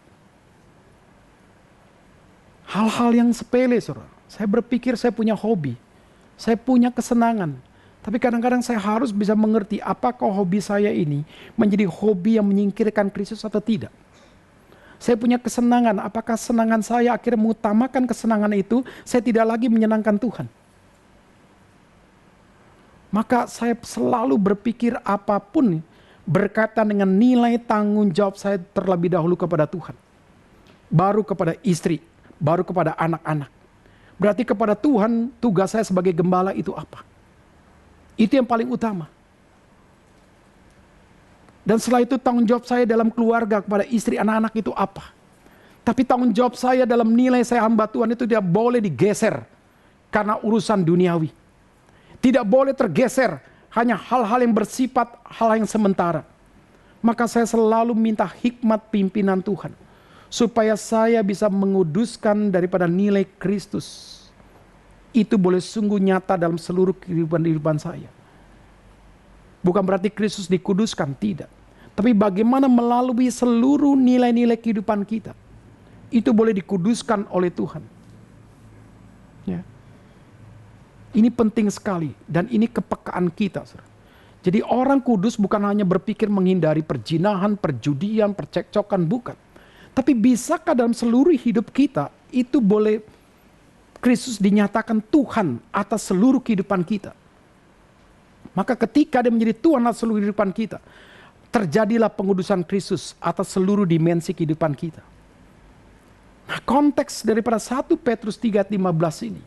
Hal-hal yang sepele, saudara. Saya berpikir saya punya hobi, saya punya kesenangan. Tapi kadang-kadang saya harus bisa mengerti apakah hobi saya ini menjadi hobi yang menyingkirkan Kristus atau tidak. Saya punya kesenangan, apakah kesenangan saya akhirnya mengutamakan kesenangan itu, saya tidak lagi menyenangkan Tuhan. Maka saya selalu berpikir apapun berkaitan dengan nilai tanggung jawab saya terlebih dahulu kepada Tuhan. Baru kepada istri, baru kepada anak-anak. Berarti kepada Tuhan tugas saya sebagai gembala itu apa? Itu yang paling utama. Dan setelah itu tanggung jawab saya dalam keluarga kepada istri anak-anak itu apa? Tapi tanggung jawab saya dalam nilai saya hamba Tuhan itu tidak boleh digeser karena urusan duniawi. Tidak boleh tergeser hanya hal-hal yang bersifat hal yang sementara. Maka saya selalu minta hikmat pimpinan Tuhan. Supaya saya bisa menguduskan daripada nilai Kristus. Itu boleh sungguh nyata dalam seluruh kehidupan saya. Bukan berarti Kristus dikuduskan, tidak. Tapi bagaimana melalui seluruh nilai-nilai kehidupan kita. Itu boleh dikuduskan oleh Tuhan. Ya. Ini penting sekali. Dan ini kepekaan kita. Jadi orang kudus bukan hanya berpikir menghindari perjinahan, perjudian, percekcokan, bukan. Tapi bisakah dalam seluruh hidup kita itu boleh Kristus dinyatakan Tuhan atas seluruh kehidupan kita. Maka ketika dia menjadi Tuhan atas seluruh kehidupan kita, terjadilah pengudusan Kristus atas seluruh dimensi kehidupan kita. Nah, konteks daripada 1 Petrus 3:15 ini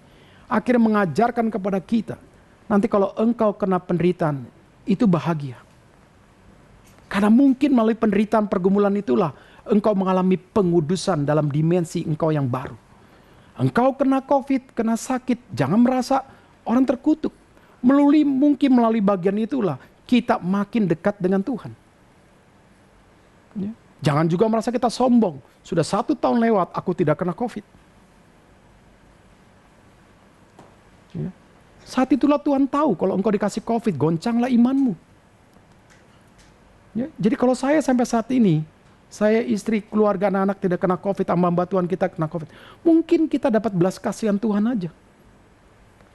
akhirnya mengajarkan kepada kita, nanti kalau engkau kena penderitaan, itu bahagia. Karena mungkin melalui penderitaan pergumulan itulah engkau mengalami pengudusan dalam dimensi engkau yang baru. Engkau kena COVID, kena sakit, jangan merasa orang terkutuk. Mungkin melalui bagian itulah kita makin dekat dengan Tuhan. Ya. Jangan juga merasa kita sombong. Sudah 1 tahun lewat, aku tidak kena COVID. Ya. Saat itulah Tuhan tahu kalau engkau dikasih COVID, goncanglah imanmu. Ya. Jadi kalau saya sampai saat ini, saya, istri, keluarga, anak-anak tidak kena COVID, hamba Tuhan kita kena COVID. Mungkin kita dapat belas kasihan Tuhan aja.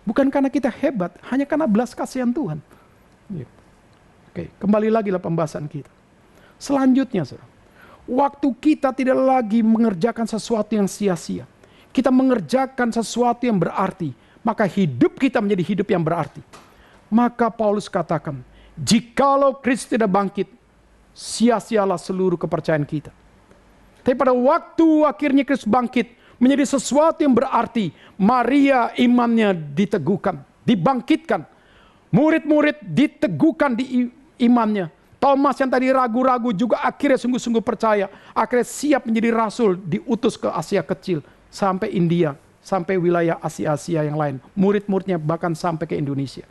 Bukan karena kita hebat, hanya karena belas kasihan Tuhan. Ya. Oke, kembali lagi lah pembahasan kita. Selanjutnya, saudara, waktu kita tidak lagi mengerjakan sesuatu yang sia-sia. Kita mengerjakan sesuatu yang berarti. Maka hidup kita menjadi hidup yang berarti. Maka Paulus katakan, jikalau Kristus tidak bangkit, sia-sialah seluruh kepercayaan kita. Tapi pada waktu akhirnya Kristus bangkit, menjadi sesuatu yang berarti, Maria imannya diteguhkan, dibangkitkan. Murid-murid diteguhkan di imannya. Thomas yang tadi ragu-ragu juga akhirnya sungguh-sungguh percaya. Akhirnya siap menjadi rasul, diutus ke Asia Kecil, sampai India, sampai wilayah Asia-Asia yang lain. Murid-muridnya bahkan sampai ke Indonesia.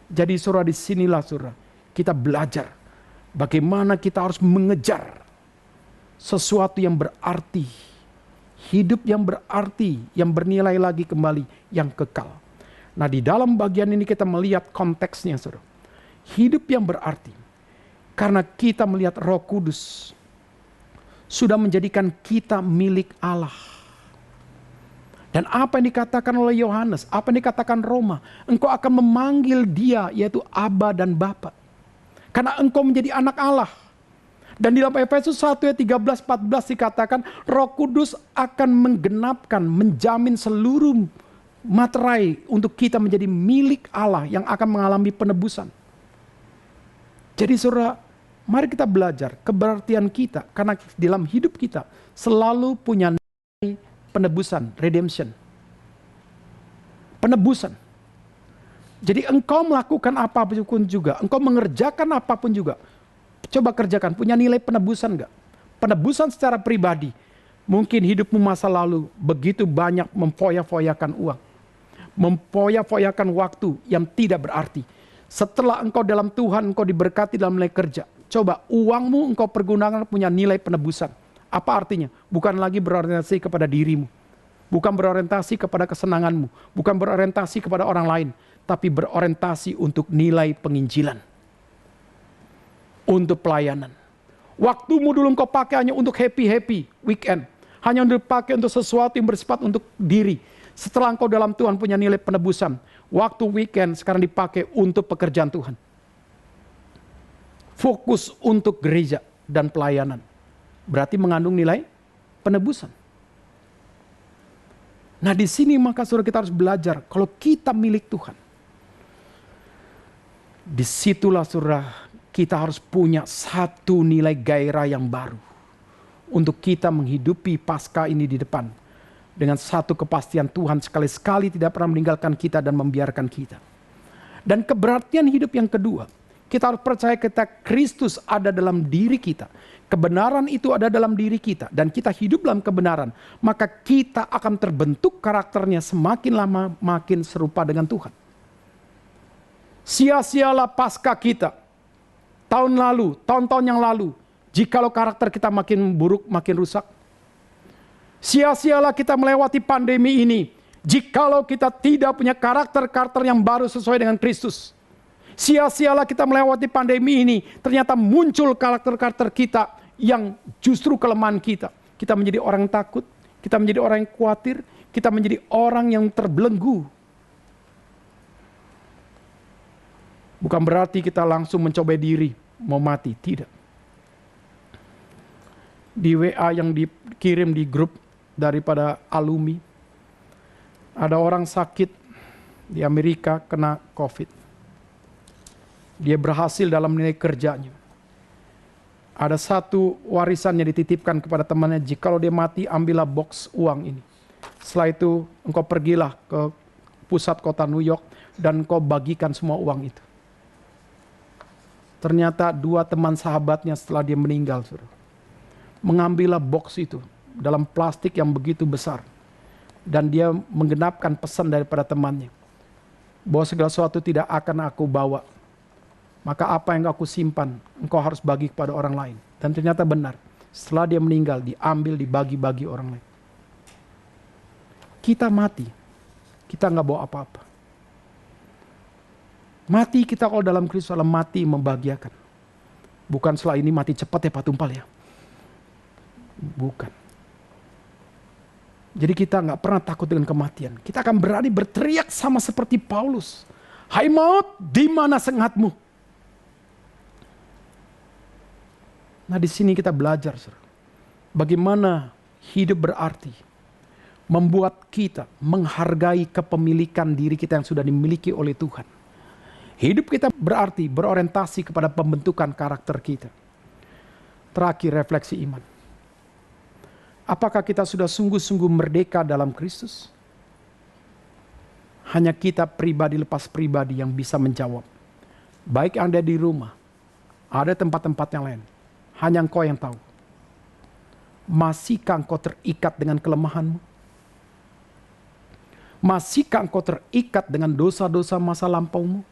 Jadi saudara, disinilah saudara, kita belajar bagaimana kita harus mengejar sesuatu yang berarti, hidup yang berarti, yang bernilai lagi kembali, yang kekal. Nah, di dalam bagian ini kita melihat konteksnya, saudara. Hidup yang berarti, karena kita melihat Roh Kudus sudah menjadikan kita milik Allah. Dan apa yang dikatakan oleh Yohanes, apa yang dikatakan Roma, engkau akan memanggil dia, yaitu Aba dan Bapa. Karena engkau menjadi anak Allah. Dan di dalam Efesus 1 ayat 13-14 dikatakan, Roh Kudus akan menggenapkan, menjamin seluruh materai untuk kita menjadi milik Allah yang akan mengalami penebusan. Jadi saudara, mari kita belajar keberartian kita, karena dalam hidup kita selalu punya nilai penebusan, redemption. Penebusan. Jadi engkau melakukan apapun juga, engkau mengerjakan apapun juga, coba kerjakan, punya nilai penebusan enggak? Penebusan secara pribadi. Mungkin hidupmu masa lalu begitu banyak memfoya-foyakan uang. Memfoya-foyakan waktu yang tidak berarti. Setelah engkau dalam Tuhan, engkau diberkati dalam nilai kerja. Coba uangmu engkau pergunakan punya nilai penebusan. Apa artinya? Bukan lagi berorientasi kepada dirimu. Bukan berorientasi kepada kesenanganmu. Bukan berorientasi kepada orang lain. Tapi berorientasi untuk nilai penginjilan. Untuk pelayanan. Waktumu dulu engkau pakai hanya untuk happy-happy weekend. hanya untuk dipakai untuk sesuatu yang bersifat untuk diri. Setelah engkau dalam Tuhan punya nilai penebusan, waktu weekend sekarang dipakai untuk pekerjaan Tuhan. Fokus untuk gereja dan pelayanan. Berarti mengandung nilai penebusan. Nah di sini maka saudara kita harus belajar, kalau kita milik Tuhan, disitulah saudara kita harus punya satu nilai gairah yang baru. Untuk kita menghidupi Paskah ini di depan. Dengan satu kepastian Tuhan sekali-sekali tidak pernah meninggalkan kita dan membiarkan kita. Dan keberartian hidup yang kedua, kita harus percaya kita Kristus ada dalam diri kita. Kebenaran itu ada dalam diri kita. Dan kita hidup dalam kebenaran. Maka kita akan terbentuk karakternya semakin lama makin serupa dengan Tuhan. Sia-sialah Paskah kita. Tahun lalu, tahun-tahun yang lalu. Jikalau karakter kita makin buruk, makin rusak. Sia-sialah kita melewati pandemi ini. Jikalau kita tidak punya karakter-karakter yang baru sesuai dengan Kristus. Sia-sialah kita melewati pandemi ini. Ternyata muncul karakter-karakter kita yang justru kelemahan kita. Kita menjadi orang yang takut. Kita menjadi orang yang khawatir. Kita menjadi orang yang terbelenggu. Bukan berarti kita langsung mencoba diri. Mau mati. Tidak. Di WA yang dikirim di grup daripada alumni, ada orang sakit di Amerika kena COVID. Dia berhasil dalam nilai kerjanya. Ada satu warisannya dititipkan kepada temannya, jikalau dia mati ambillah box uang ini. Setelah itu engkau pergilah ke pusat kota New York dan engkau bagikan semua uang itu. Ternyata 2 teman sahabatnya setelah dia meninggal, saudara, mengambillah box itu dalam plastik yang begitu besar. Dan dia menggenapkan pesan daripada temannya. Bahwa segala sesuatu tidak akan aku bawa. Maka apa yang aku simpan, engkau harus bagi kepada orang lain. Dan ternyata benar. Setelah dia meninggal, diambil, dibagi-bagi orang lain. Kita mati. Kita nggak bawa apa-apa. Mati kita kalau dalam Kristus adalah mati membahagiakan. Bukan setelah ini mati cepat ya Pak Tumpal ya. Bukan. Jadi kita nggak pernah takut dengan kematian. Kita akan berani berteriak sama seperti Paulus. Hai maut, di mana sengatmu? Nah di sini kita belajar, bagaimana hidup berarti. Membuat kita menghargai kepemilikan diri kita yang sudah dimiliki oleh Tuhan. Hidup kita berarti berorientasi kepada pembentukan karakter kita. Terakhir, refleksi iman. Apakah kita sudah sungguh-sungguh merdeka dalam Kristus? Hanya kita pribadi lepas pribadi yang bisa menjawab. Baik Anda di rumah, ada tempat-tempat yang lain. Hanya engkau yang tahu. Masihkah engkau terikat dengan kelemahanmu? Masihkah engkau terikat dengan dosa-dosa masa lampaumu?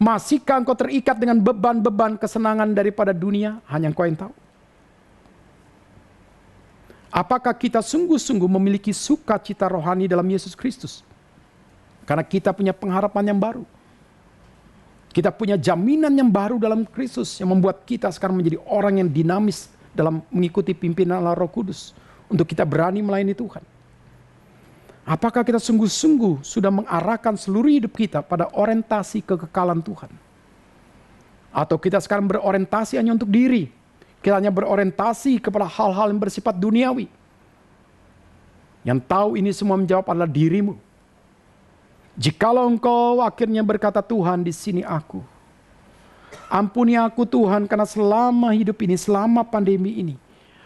Masihkah engkau terikat dengan beban-beban kesenangan daripada dunia? Hanya engkau yang tahu. Apakah kita sungguh-sungguh memiliki sukacita rohani dalam Yesus Kristus? Karena kita punya pengharapan yang baru. Kita punya jaminan yang baru dalam Kristus yang membuat kita sekarang menjadi orang yang dinamis dalam mengikuti pimpinan Allah Roh Kudus. Untuk kita berani melayani Tuhan. Apakah kita sungguh-sungguh sudah mengarahkan seluruh hidup kita pada orientasi kekekalan Tuhan? Atau kita sekarang berorientasi hanya untuk diri? Kita hanya berorientasi kepada hal-hal yang bersifat duniawi. Yang tahu ini semua menjawab adalah dirimu. Jikalau engkau akhirnya berkata, Tuhan di sini aku. Ampuni aku Tuhan karena selama hidup ini, selama pandemi ini.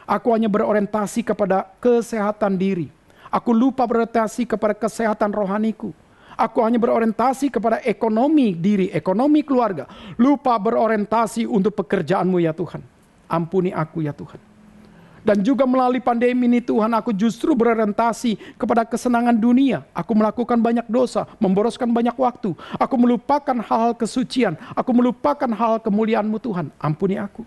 Aku hanya berorientasi kepada kesehatan diri. Aku lupa berorientasi kepada kesehatan rohaniku. Aku hanya berorientasi kepada ekonomi diri, ekonomi keluarga. Lupa berorientasi untuk pekerjaanmu ya Tuhan. Ampuni aku ya Tuhan. Dan juga melalui pandemi ini Tuhan, aku justru berorientasi kepada kesenangan dunia. Aku melakukan banyak dosa, memboroskan banyak waktu. Aku melupakan hal-hal kesucian. Aku melupakan hal kemuliaan-Mu Tuhan. Ampuni aku.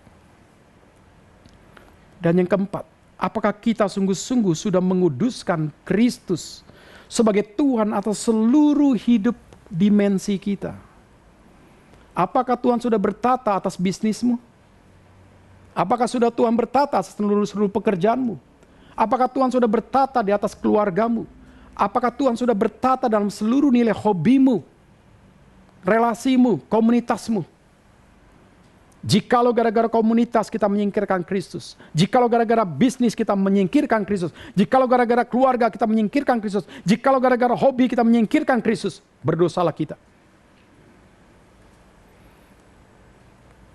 Dan yang keempat, apakah kita sungguh-sungguh sudah menguduskan Kristus sebagai Tuhan atas seluruh hidup dimensi kita? Apakah Tuhan sudah bertata atas bisnismu? Apakah sudah Tuhan bertata atas seluruh pekerjaanmu? Apakah Tuhan sudah bertata di atas keluargamu? Apakah Tuhan sudah bertata dalam seluruh nilai hobimu, relasimu, komunitasmu? Jikalau gara-gara komunitas kita menyingkirkan Kristus, jikalau gara-gara bisnis kita menyingkirkan Kristus, jikalau gara-gara keluarga kita menyingkirkan Kristus, jikalau gara-gara hobi kita menyingkirkan Kristus, berdosalah kita.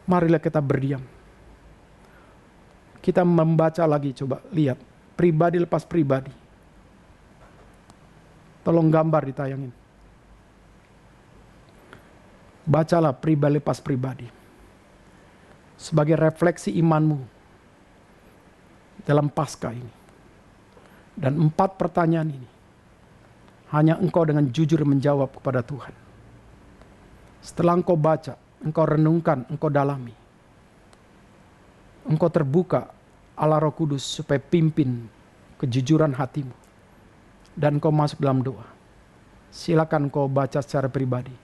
Marilah kita berdiam. Kita membaca lagi, coba lihat. Pribadi lepas pribadi. Tolong gambar ditayangin. Bacalah pribadi lepas pribadi. Sebagai refleksi imanmu dalam Paskah ini. Dan 4 pertanyaan ini hanya engkau dengan jujur menjawab kepada Tuhan. Setelah engkau baca, engkau renungkan, engkau dalami, engkau terbuka Allah Roh Kudus supaya pimpin kejujuran hatimu, dan engkau masuk dalam doa. Silakan engkau baca secara pribadi.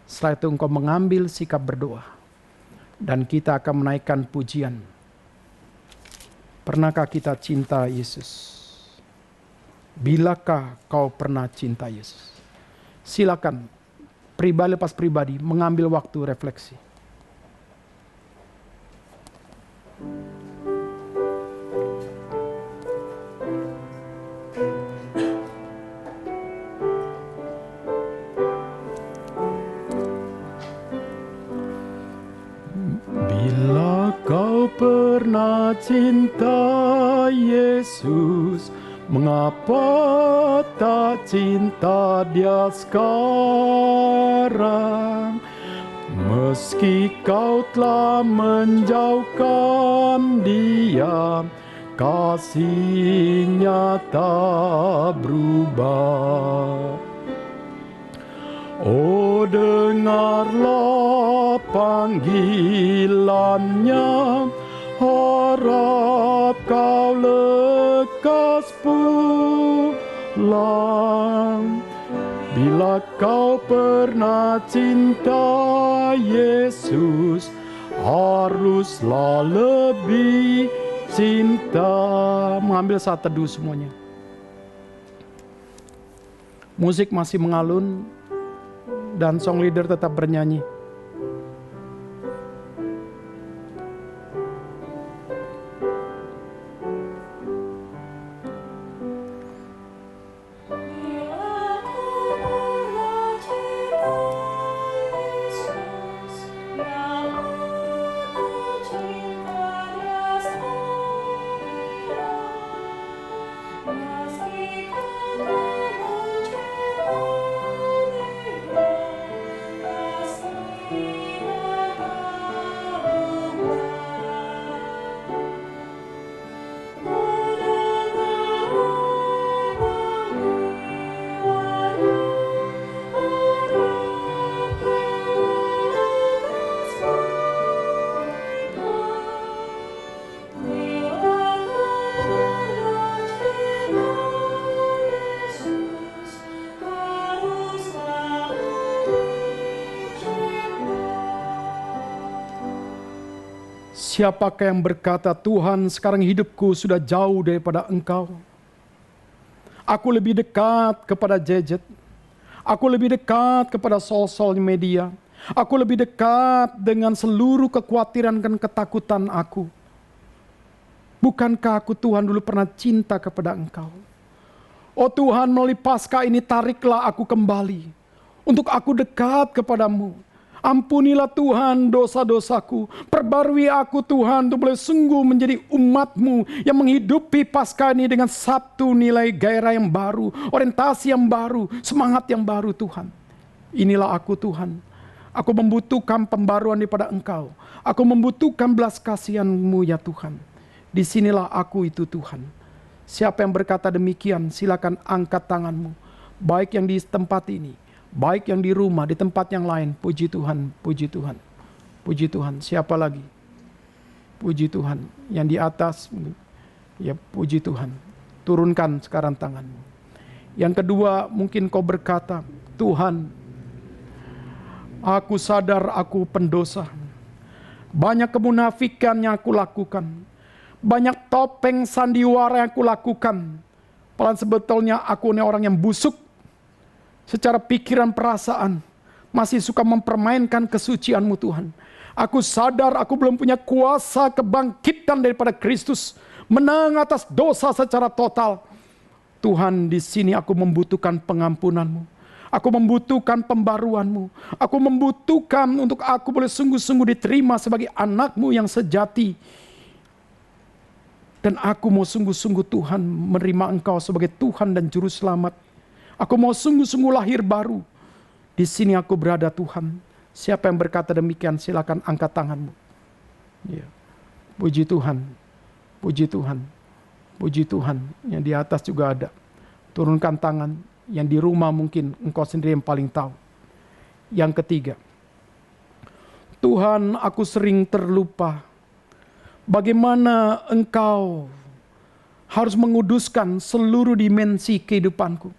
Setelah itu engkau mengambil sikap berdoa, dan kita akan menaikkan pujian. Pernahkah kita cinta Yesus? Bilakah kau pernah cinta Yesus? Silakan pribadi lepas pribadi mengambil waktu refleksi. Bila kau pernah cinta Yesus, mengapa tak cinta Dia sekarang? Meski kau telah menjauhkan Dia, kasih-Nya tak berubah. Oh, dengarlah panggilannya, harap kau lekas pulang. Bila kau pernah cinta Yesus, haruslah lebih cinta. Mengambil saat teduh semuanya. Musik masih mengalun dan song leader tetap bernyanyi. Siapakah yang berkata, Tuhan, sekarang hidupku sudah jauh daripada Engkau. Aku lebih dekat kepada gadget. Aku lebih dekat kepada sosial media. Aku lebih dekat dengan seluruh kekhawatiran dan ketakutan aku. Bukankah aku, Tuhan, dulu pernah cinta kepada Engkau? Oh Tuhan, melalui Paskah ini tariklah aku kembali untuk aku dekat kepadamu. Ampunilah Tuhan dosa-dosaku. Perbarui aku Tuhan untuk boleh sungguh menjadi umat-Mu yang menghidupi Paskah ini dengan satu nilai gairah yang baru, orientasi yang baru, semangat yang baru Tuhan. Inilah aku Tuhan. Aku membutuhkan pembaruan daripada Engkau. Aku membutuhkan belas kasihan-Mu ya Tuhan. Disinilah aku itu Tuhan. Siapa yang berkata demikian, silakan angkat tanganmu. Baik yang di tempat ini, baik yang di rumah, di tempat yang lain. Puji Tuhan, puji Tuhan, puji Tuhan. Siapa lagi? Puji Tuhan. Yang di atas, ya puji Tuhan. Turunkan sekarang tanganmu. Yang kedua, mungkin kau berkata, Tuhan, aku sadar aku pendosa. Banyak kemunafikan yang aku lakukan. Banyak topeng sandiwara yang aku lakukan. Padahal sebetulnya aku ini orang yang busuk. Secara pikiran perasaan. Masih suka mempermainkan kesucian-Mu Tuhan. Aku sadar aku belum punya kuasa kebangkitan daripada Kristus. Menang atas dosa secara total. Tuhan, di sini aku membutuhkan pengampunan-Mu. Aku membutuhkan pembaruan-Mu. Aku membutuhkan untuk aku boleh sungguh-sungguh diterima sebagai anak-Mu yang sejati. Dan aku mau sungguh-sungguh Tuhan menerima Engkau sebagai Tuhan dan Juru Selamat. Aku mau sungguh-sungguh lahir baru. Di sini aku berada Tuhan. Siapa yang berkata demikian silakan angkat tanganmu. Ya. Puji Tuhan. Puji Tuhan. Puji Tuhan. Yang di atas juga ada. Turunkan tangan. Yang di rumah mungkin engkau sendiri yang paling tahu. Yang ketiga. Tuhan, aku sering terlupa. Bagaimana Engkau harus menguduskan seluruh dimensi kehidupanku.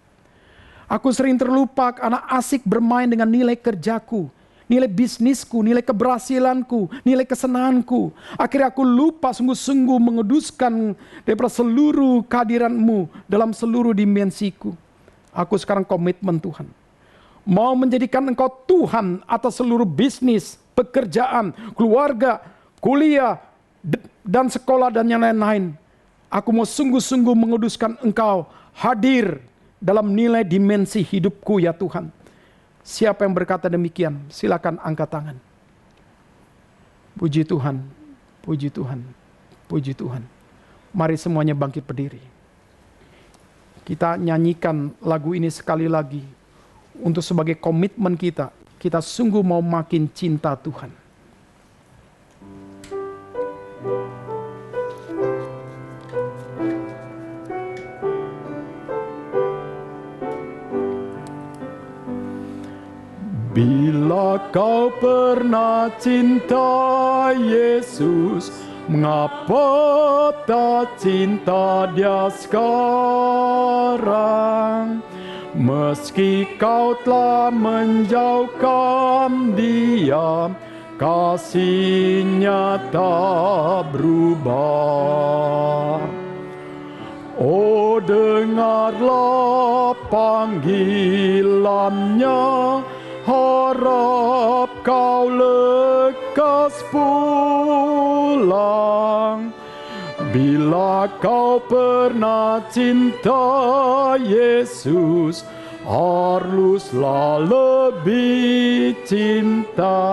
Aku sering terlupa karena asik bermain dengan nilai kerjaku, nilai bisnisku, nilai keberhasilanku, nilai kesenanganku. Akhirnya aku lupa sungguh-sungguh menguduskan daripada seluruh kehadiran-Mu dalam seluruh dimensiku. Aku sekarang komitmen Tuhan. Mau menjadikan Engkau Tuhan atas seluruh bisnis, pekerjaan, keluarga, kuliah, dan sekolah dan yang lain-lain. Aku mau sungguh-sungguh menguduskan Engkau hadir dalam nilai dimensi hidupku ya Tuhan. Siapa yang berkata demikian? Silakan angkat tangan. Puji Tuhan, puji Tuhan, puji Tuhan. Mari semuanya bangkit berdiri. Kita nyanyikan lagu ini sekali lagi. Untuk sebagai komitmen kita, kita sungguh mau makin cinta Tuhan. Bila kau pernah cinta Yesus, mengapa tak cinta Dia sekarang? Meski kau telah menjauhkan Dia, kasih-Nya tak berubah. Oh, dengarlah panggilan-Nya, harap kau lekas pulang. Bila kau pernah cinta Yesus, haruslah lebih cinta